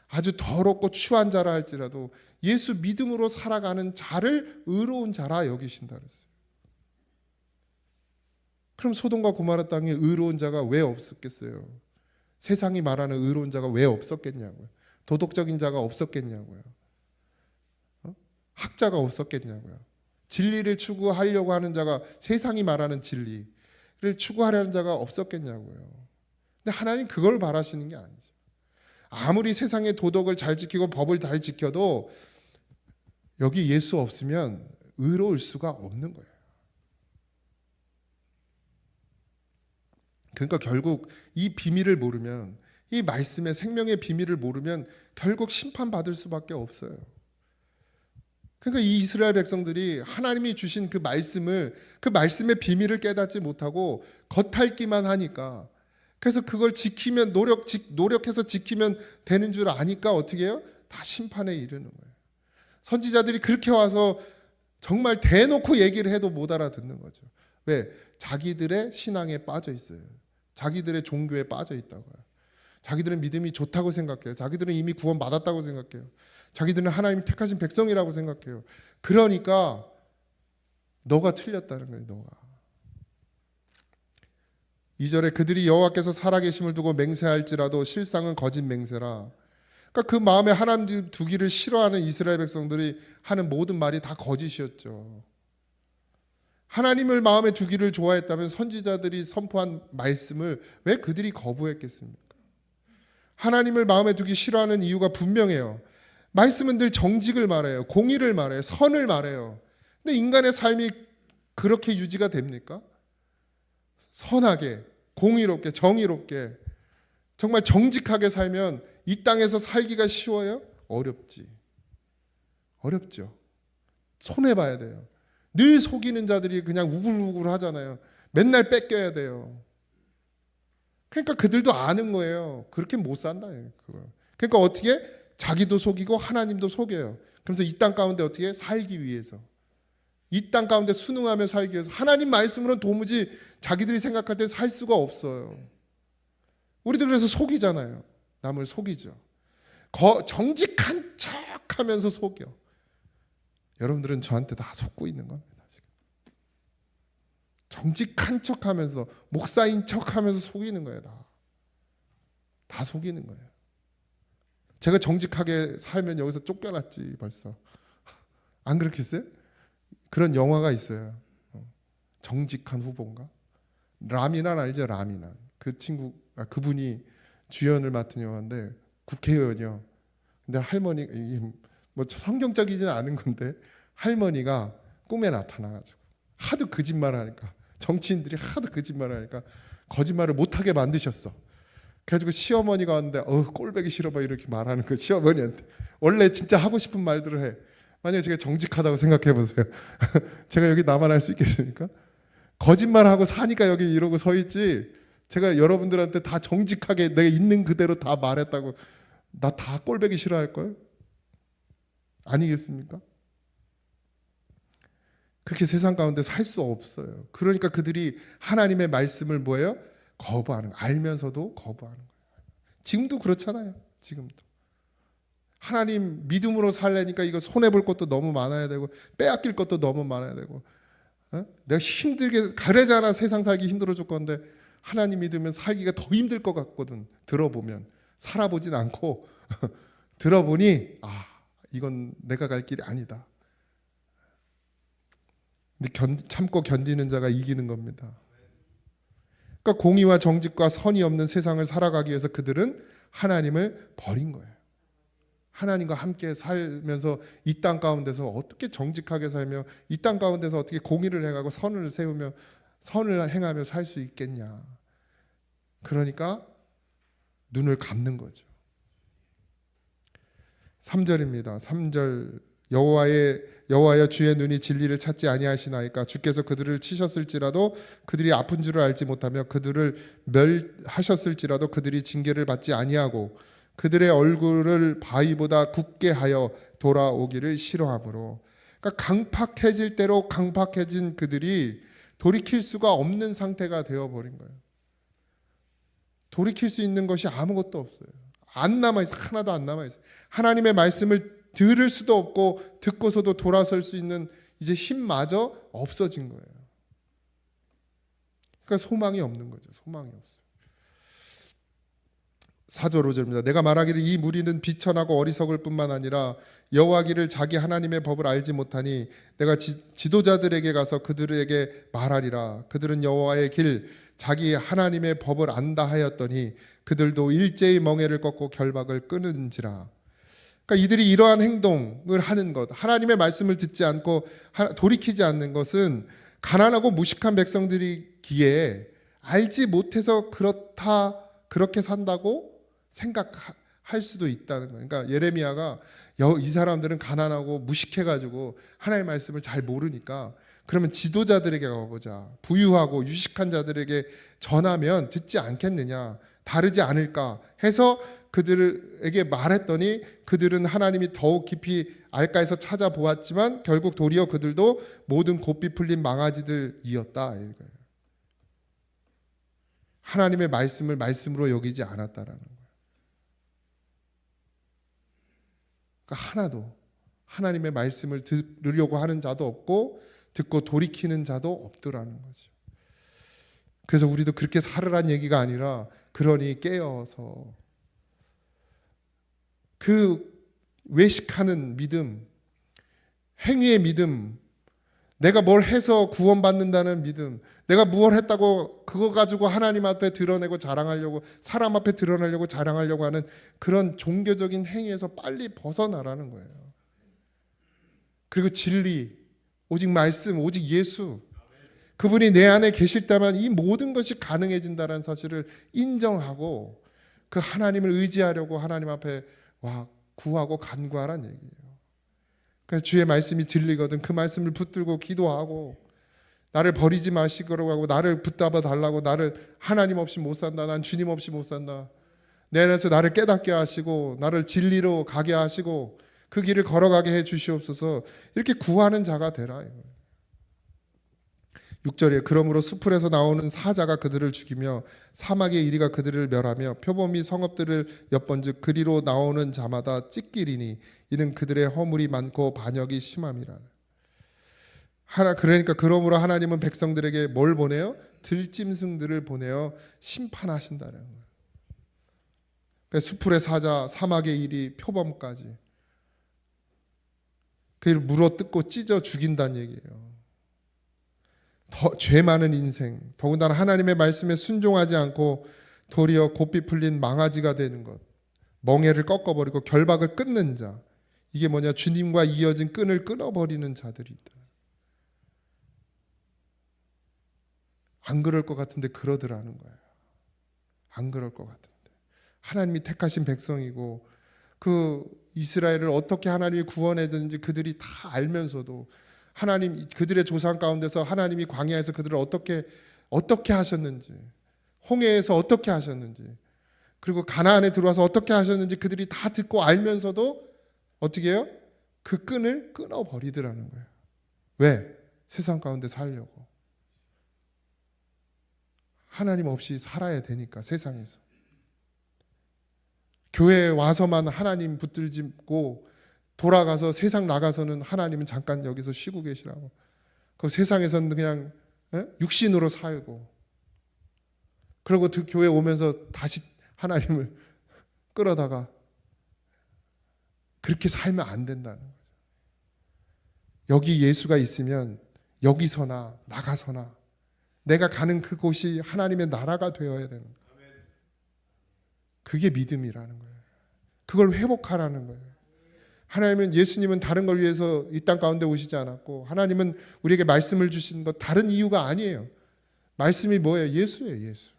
A: 아주 더럽고 추한 자라 할지라도 예수 믿음으로 살아가는 자를 의로운 자라 여기신다 그랬어요. 그럼 소돔과 고모라 땅에 의로운 자가 왜 없었겠어요? 세상이 말하는 의로운 자가 왜 없었겠냐고요. 도덕적인 자가 없었겠냐고요. 학자가 없었겠냐고요. 진리를 추구하려고 하는 자가 세상이 말하는 진리를 추구하려는 자가 없었겠냐고요. 근데 하나님 그걸 바라시는 게 아니죠. 아무리 세상의 도덕을 잘 지키고 법을 잘 지켜도 여기 예수 없으면 의로울 수가 없는 거예요. 그러니까 결국 이 비밀을 모르면 이 말씀의 생명의 비밀을 모르면 결국 심판받을 수밖에 없어요. 그러니까 이 이스라엘 백성들이 하나님이 주신 그 말씀을 그 말씀의 비밀을 깨닫지 못하고 겉핥기만 하니까 그래서 그걸 지키면 노력해서 지키면 되는 줄 아니까 어떻게 해요? 다 심판에 이르는 거예요. 선지자들이 그렇게 와서 정말 대놓고 얘기를 해도 못 알아듣는 거죠. 왜? 자기들의 신앙에 빠져 있어요. 자기들의 종교에 빠져 있다고요. 자기들은 믿음이 좋다고 생각해요. 자기들은 이미 구원 받았다고 생각해요. 자기들은 하나님 택하신 백성이라고 생각해요. 그러니까 너가 틀렸다는 거예요. 너가. 2절에 그들이 여호와께서 살아계심을 두고 맹세할지라도 실상은 거짓 맹세라. 그러니까 그 마음에 하나님 두기를 싫어하는 이스라엘 백성들이 하는 모든 말이 다 거짓이었죠. 하나님을 마음에 두기를 좋아했다면 선지자들이 선포한 말씀을 왜 그들이 거부했겠습니까? 하나님을 마음에 두기 싫어하는 이유가 분명해요. 말씀은 늘 정직을 말해요. 공의를 말해요. 선을 말해요. 근데 인간의 삶이 그렇게 유지가 됩니까? 선하게, 공의롭게, 정의롭게, 정말 정직하게 살면 이 땅에서 살기가 쉬워요? 어렵지. 어렵죠. 손해봐야 돼요. 늘 속이는 자들이 그냥 우글우글 하잖아요. 맨날 뺏겨야 돼요. 그러니까 그들도 아는 거예요. 그렇게 못 산다. 그러니까 어떻게? 자기도 속이고 하나님도 속여요. 그래서 이 땅 가운데 어떻게? 살기 위해서. 이 땅 가운데 순응하며 살기 위해서. 하나님 말씀으로는 도무지 자기들이 생각할 때 살 수가 없어요. 우리도 그래서 속이잖아요. 남을 속이죠. 정직한 척 하면서 속여. 여러분들은 저한테 다 속고 있는 겁니다. 지금. 정직한 척 하면서 목사인 척 하면서 속이는 거예요. 다 속이는 거예요. 제가 정직하게 살면 여기서 쫓겨났지 벌써. 안 그렇겠어요? 그런 영화가 있어요. 정직한 후보인가? 라미난 알죠? 라미난. 그 친구, 그분이 주연을 맡은 영화인데 국회의원이요. 근데 할머니, 뭐 성경적이지는 않은 건데 할머니가 꿈에 나타나가지고 하도 거짓말을 하니까 정치인들이 하도 거짓말을 하니까 거짓말을 못하게 만드셨어. 그래가지고 시어머니가 왔는데 꼴보기 싫어 봐 이렇게 말하는 거 시어머니한테. 원래 진짜 하고 싶은 말들을 해. 만약에 제가 정직하다고 생각해 보세요. 제가 여기 나만 할 수 있겠습니까? 거짓말하고 사니까 여기 이러고 서 있지. 제가 여러분들한테 다 정직하게 내가 있는 그대로 다 말했다고 나 다 꼴보기 싫어할 걸? 아니겠습니까? 그렇게 세상 가운데 살 수 없어요. 그러니까 그들이 하나님의 말씀을 뭐예요? 거부하는 거. 알면서도 거부하는 거예요. 지금도 그렇잖아요. 지금도. 하나님 믿음으로 살려니까 이거 손해볼 것도 너무 많아야 되고 빼앗길 것도 너무 많아야 되고 내가 힘들게 가래잖아. 세상 살기 힘들어 죽건데 하나님 믿으면 살기가 더 힘들 것 같거든. 들어보면 살아보진 않고 들어보니 이건 내가 갈 길이 아니다. 근데 참고 견디는 자가 이기는 겁니다. 그러니까 공의와 정직과 선이 없는 세상을 살아가기 위해서 그들은 하나님을 버린 거예요. 하나님과 함께 살면서 이 땅 가운데서 어떻게 정직하게 살며 이 땅 가운데서 어떻게 공의를 행하고 선을 세우며 선을 행하며 살 수 있겠냐. 그러니까 눈을 감는 거죠. 3절입니다. 3절 여호와여 주의 눈이 진리를 찾지 아니하시나이까 주께서 그들을 치셨을지라도 그들이 아픈 줄을 알지 못하며 그들을 멸하셨을지라도 그들이 징계를 받지 아니하고 그들의 얼굴을 바위보다 굳게 하여 돌아오기를 싫어하므로. 그러니까 강팍해질 대로 강팍해진 그들이 돌이킬 수가 없는 상태가 되어버린 거예요. 돌이킬 수 있는 것이 아무것도 없어요. 안 남아있어요. 하나도 안 남아있어요. 하나님의 말씀을 들을 수도 없고 듣고서도 돌아설 수 있는 이제 힘마저 없어진 거예요. 그러니까 소망이 없는 거죠. 소망이 없어요. 4절 5절입니다. 내가 말하기를 이 무리는 비천하고 어리석을 뿐만 아니라 여호와기를 자기 하나님의 법을 알지 못하니 내가 지도자들에게 가서 그들에게 말하리라. 그들은 여호와의 길 자기 하나님의 법을 안다 하였더니 그들도 일제히 멍에를 꺾고 결박을 끊은지라. 그러니까 이들이 이러한 행동을 하는 것, 하나님의 말씀을 듣지 않고 돌이키지 않는 것은 가난하고 무식한 백성들이기에 알지 못해서 그렇게 산다고 생각할 수도 있다는 거예요. 그러니까 예레미야가 이 사람들은 가난하고 무식해가지고 하나님의 말씀을 잘 모르니까 그러면 지도자들에게 가보자. 부유하고 유식한 자들에게 전하면 듣지 않겠느냐, 다르지 않을까 해서 그들에게 말했더니 그들은 하나님이 더욱 깊이 알까 해서 찾아보았지만 결국 도리어 그들도 모든 곱비 풀린 망아지들이었다. 이거예요. 하나님의 말씀을 말씀으로 여기지 않았다라는 거예요. 그러니까 하나도 하나님의 말씀을 들으려고 하는 자도 없고 듣고 돌이키는 자도 없더라는 거죠. 그래서 우리도 그렇게 살으란 얘기가 아니라 그러니 깨어서 그 외식하는 믿음, 행위의 믿음, 내가 뭘 해서 구원받는다는 믿음, 내가 무엇 했다고 그거 가지고 하나님 앞에 드러내고 자랑하려고, 사람 앞에 드러내려고 자랑하려고 하는 그런 종교적인 행위에서 빨리 벗어나라는 거예요. 그리고 진리, 오직 말씀, 오직 예수, 그분이 내 안에 계실 때만 이 모든 것이 가능해진다는 사실을 인정하고 그 하나님을 의지하려고 하나님 앞에 구하고 간구하란 얘기예요. 그래서 주의 말씀이 들리거든 그 말씀을 붙들고 기도하고 나를 버리지 마시고 하고 나를 붙잡아 달라고, 나를 하나님 없이 못 산다, 난 주님 없이 못 산다, 내 안에서 나를 깨닫게 하시고 나를 진리로 가게 하시고 그 길을 걸어가게 해 주시옵소서, 이렇게 구하는 자가 되라. 6절에 그러므로 수풀에서 나오는 사자가 그들을 죽이며 사막의 이리가 그들을 멸하며 표범이 성읍들을 엿본즉 그리로 나오는 자마다 찢기리니 이는 그들의 허물이 많고 반역이 심함이라. 그러니까 그러므로 하나님은 백성들에게 뭘 보내요? 들짐승들을 보내어 심판하신다는 거예요. 그러니까 수풀의 사자, 사막의 이리, 표범까지 그를 물어뜯고 찢어 죽인다는 얘기예요. 죄 많은 인생, 더군다나 하나님의 말씀에 순종하지 않고 도리어 곱비 풀린 망아지가 되는 것, 멍에를 꺾어버리고 결박을 끊는 자, 이게 뭐냐? 주님과 이어진 끈을 끊어버리는 자들이 있다. 안 그럴 것 같은데 그러더라는 거예요. 안 그럴 것 같은데 하나님이 택하신 백성이고 그 이스라엘을 어떻게 하나님이 구원해줬는지 그들이 다 알면서도 하나님, 그들의 조상 가운데서 하나님이 광야에서 그들을 어떻게 하셨는지, 홍해에서 어떻게 하셨는지, 그리고 가나안에 들어와서 어떻게 하셨는지 그들이 다 듣고 알면서도 어떻게 해요? 그 끈을 끊어버리더라는 거예요. 왜? 세상 가운데 살려고. 하나님 없이 살아야 되니까 세상에서. 교회에 와서만 하나님 붙들고 돌아가서 세상 나가서는 하나님은 잠깐 여기서 쉬고 계시라고. 그 세상에서는 그냥 육신으로 살고, 그리고 교회 오면서 다시 하나님을 끌어다가 그렇게 살면 안 된다는 거죠. 여기 예수가 있으면 여기서나 나가서나 내가 가는 그곳이 하나님의 나라가 되어야 되는 거예요. 그게 믿음이라는 거예요. 그걸 회복하라는 거예요. 하나님은, 예수님은 다른 걸 위해서 이 땅 가운데 오시지 않았고, 하나님은 우리에게 말씀을 주신 것 다른 이유가 아니에요. 말씀이 뭐예요? 예수예요. 예수.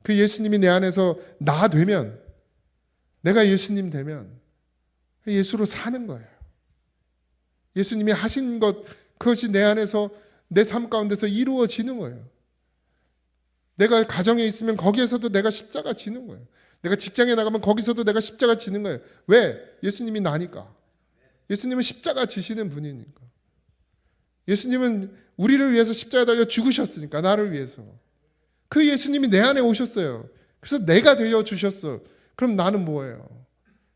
A: 그 예수님이 내 안에서 나 되면, 내가 예수님 되면 예수로 사는 거예요. 예수님이 하신 것, 그것이 내 안에서, 내 삶 가운데서 이루어지는 거예요. 내가 가정에 있으면 거기에서도 내가 십자가 지는 거예요. 내가 직장에 나가면 거기서도 내가 십자가 지는 거예요. 왜? 예수님이 나니까. 예수님은 십자가 지시는 분이니까. 예수님은 우리를 위해서 십자가 달려 죽으셨으니까, 나를 위해서. 그 예수님이 내 안에 오셨어요. 그래서 내가 되어 주셨어. 그럼 나는 뭐예요?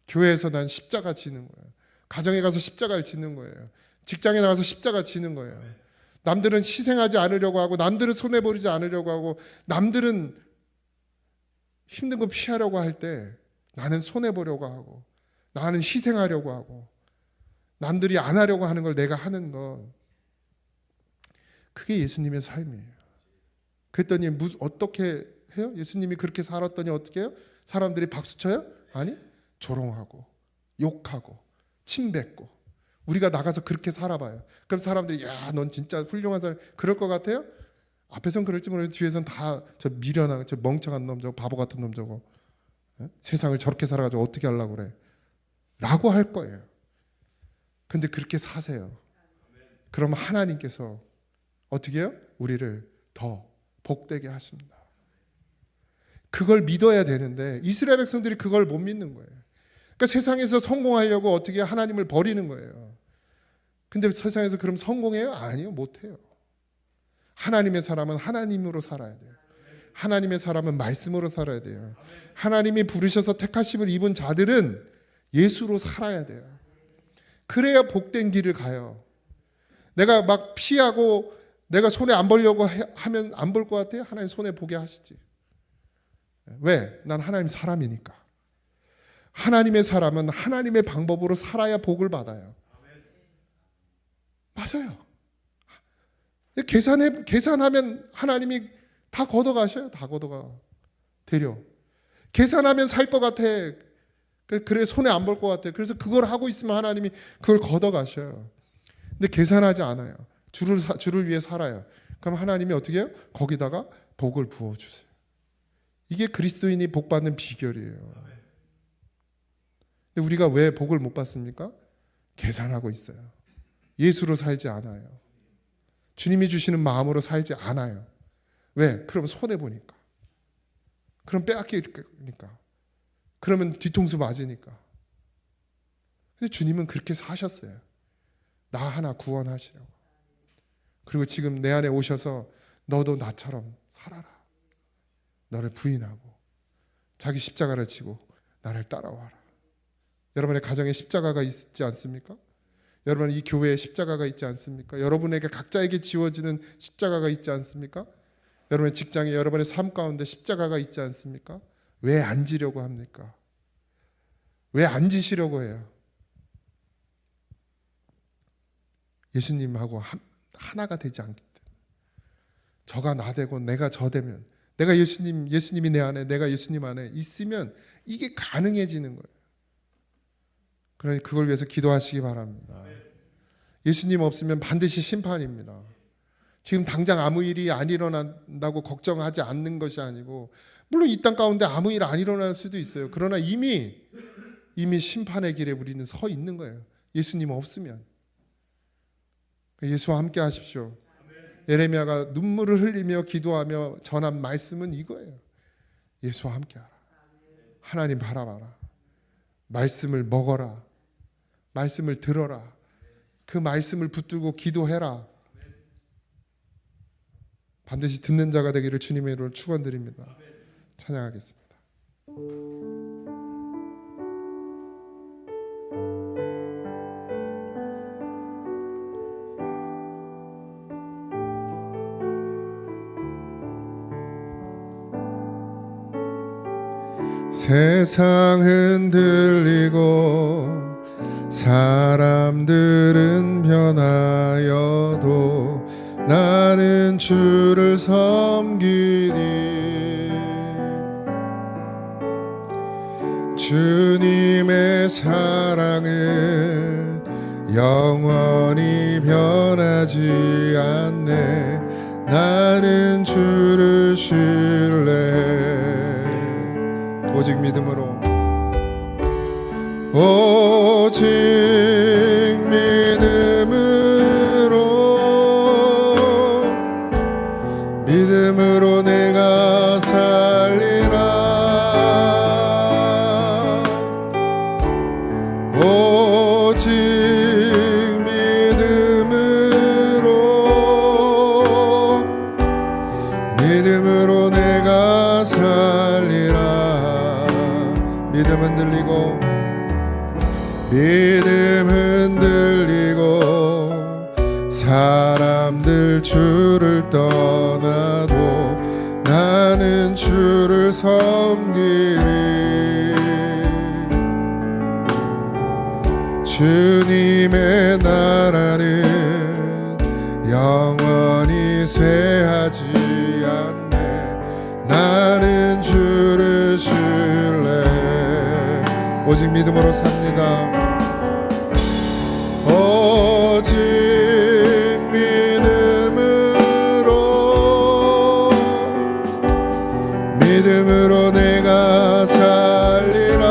A: 교회에서 난 십자가 지는 거예요. 가정에 가서 십자가를 지는 거예요. 직장에 나가서 십자가 지는 거예요. 남들은 희생하지 않으려고 하고, 남들은 손해보지 않으려고 하고, 남들은 힘든 거 피하려고 할 때 나는 손해보려고 하고, 나는 희생하려고 하고, 남들이 안 하려고 하는 걸 내가 하는 것, 그게 예수님의 삶이에요. 그랬더니 어떻게 해요? 예수님이 그렇게 살았더니 어떻게 해요? 사람들이 박수 쳐요? 아니, 조롱하고 욕하고 침뱉고. 우리가 나가서 그렇게 살아봐요. 그럼 사람들이, 야, 넌 진짜 훌륭한 사람, 그럴 것 같아요? 앞에선 그럴지 모르겠는데 뒤에선 다 저 미련한, 저 멍청한 놈, 저 바보 같은 놈 저거, 세상을 저렇게 살아가지고 어떻게 하려고 그래 라고 할 거예요. 근데 그렇게 사세요. 그러면 하나님께서 어떻게 해요? 우리를 더 복되게 하십니다. 그걸 믿어야 되는데 이스라엘 백성들이 그걸 못 믿는 거예요. 그러니까 세상에서 성공하려고 어떻게 하나님을 버리는 거예요. 근데 세상에서 그럼 성공해요? 아니요, 못해요. 하나님의 사람은 하나님으로 살아야 돼요. 하나님의 사람은 말씀으로 살아야 돼요. 하나님이 부르셔서 택하심을 입은 자들은 예수로 살아야 돼요. 그래야 복된 길을 가요. 내가 막 피하고 내가 손해 안 보려고 하면 안 볼 것 같아요? 하나님 손해 보게 하시지. 왜? 난 하나님 사람이니까. 하나님의 사람은 하나님의 방법으로 살아야 복을 받아요. 맞아요. 계산하면 하나님이 다 걷어가셔요. 다 걷어가. 되려. 계산하면 살 것 같아. 그래, 손해 안 볼 것 같아. 그래서 그걸 하고 있으면 하나님이 그걸 걷어가셔요. 근데 계산하지 않아요. 주를 위해 살아요. 그럼 하나님이 어떻게 해요? 거기다가 복을 부어주세요. 이게 그리스도인이 복 받는 비결이에요. 근데 우리가 왜 복을 못 받습니까? 계산하고 있어요. 예수로 살지 않아요. 주님이 주시는 마음으로 살지 않아요. 왜? 그럼 손해보니까. 그럼 빼앗기니까. 그러면 뒤통수 맞으니까. 근데 주님은 그렇게 사셨어요. 나 하나 구원하시려고. 그리고 지금 내 안에 오셔서 너도 나처럼 살아라. 너를 부인하고 자기 십자가를 지고 나를 따라와라. 여러분의 가정에 십자가가 있지 않습니까? 여러분 이 교회에 십자가가 있지 않습니까? 여러분에게 각자에게 지워지는 십자가가 있지 않습니까? 여러분의 직장에, 여러분의 삶 가운데 십자가가 있지 않습니까? 왜 안 지려고 합니까? 왜 안 지시려고 해요? 예수님하고 하나가 되지 않기 때문에. 저가 나 되고 내가 저 되면, 내가 예수님이 내 안에, 내가 예수님 안에 있으면 이게 가능해지는 거예요. 그러니 그걸 위해서 기도하시기 바랍니다. 예수님 없으면 반드시 심판입니다. 지금 당장 아무 일이 안 일어난다고 걱정하지 않는 것이 아니고, 물론 이 땅 가운데 아무 일 안 일어날 수도 있어요. 그러나 이미 심판의 길에 우리는 서 있는 거예요. 예수님 없으면. 예수와 함께 하십시오. 예레미야가 눈물을 흘리며 기도하며 전한 말씀은 이거예요. 예수와 함께 하라. 하나님 바라봐라. 말씀을 먹어라. 말씀을 들어라. 그 말씀을 붙들고 기도해라. 반드시 듣는 자가 되기를 주님의 이름으로 축원드립니다. 찬양하겠습니다. 세상 흔들리고 사람들은 변하여도 나는 주를 섬기리. 주님의 사랑은 영원히 변하지 않네. 나는 주를 신뢰. 오직 믿음으로, 오직 믿음으로 내가 살리라. 오직 믿음으로 내가 살리라. 믿음 흔들리고 사람들 주를 떠나도 나는 주를 섬기리. 주님의 나라는 영원히 쇠하지 않네. 나는 주를 신뢰. 오직 믿음으로 삽니다. 오직 믿음으로 내가 살리라.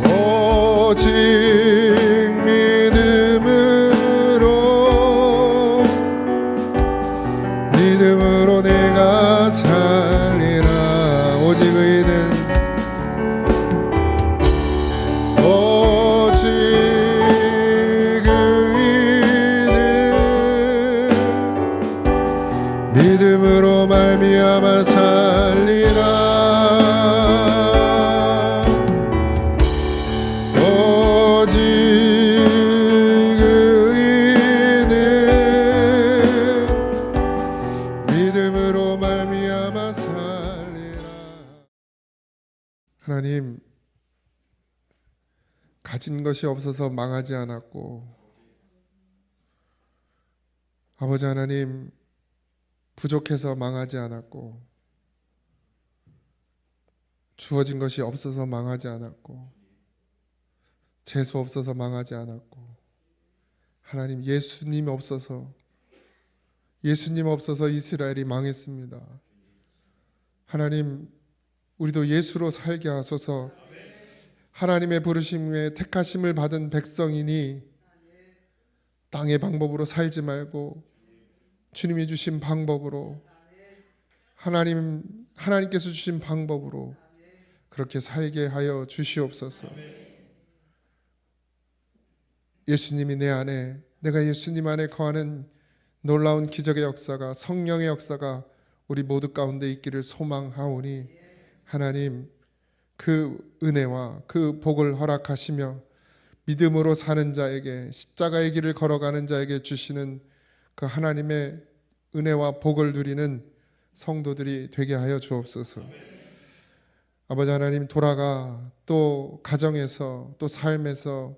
A: 오직 믿음으로 내가 살리라. 오직 의는 믿음으로 말미암아 살리라. 오직 의인은 믿음으로 말미암아 살리라. 하나님, 가진 것이 없어서 망하지 않았고, 아버지 하나님, 부족해서 망하지 않았고, 주어진 것이 없어서 망하지 않았고, 재수 없어서 망하지 않았고, 하나님, 예수님 없어서 이스라엘이 망했습니다. 하나님, 우리도 예수로 살게 하소서. 하나님의 부르심에 택하심을 받은 백성이니 땅의 방법으로 살지 말고 주님이 주신 방법으로, 하나님께서 주신 방법으로 그렇게 살게 하여 주시옵소서. 예수님이 내 안에, 내가 예수님 안에 거하는 놀라운 기적의 역사가, 성령의 역사가 우리 모두 가운데 있기를 소망하오니, 하나님, 그 은혜와 그 복을 허락하시며 믿음으로 사는 자에게, 십자가의 길을 걸어가는 자에게 주시는 그 하나님의 은혜와 복을 누리는 성도들이 되게 하여 주옵소서. 아버지 하나님, 돌아가 또 가정에서 또 삶에서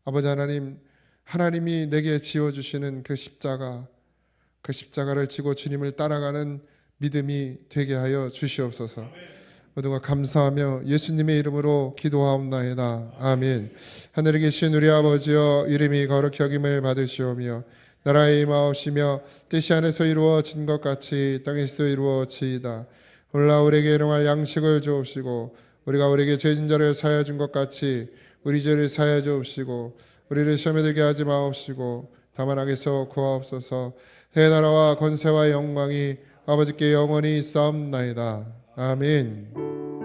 A: 아버지 하나님, 하나님이 내게 지어주시는 그 십자가를 지고 주님을 따라가는 믿음이 되게 하여 주시옵소서. 모두가 감사하며 예수님의 이름으로 기도하옵나이다. 아멘. 하늘에 계신 우리 아버지여, 이름이 거룩히 여김을 받으시오며 나라의 임하옵시며 뜻이 하늘에서 이루어진 것 같이 땅에서도 이루어지이다. 오늘날 우리에게 일용할 양식을 주옵시고 우리가 우리에게 죄진 자를 사하여 준 것 같이 우리 죄를 사하여 주옵시고 우리를 시험에 들게 하지 마옵시고 다만 악에서 구하옵소서. 해 나라와 권세와 영광이 아버지께 영원히 있사옵나이다. 아멘.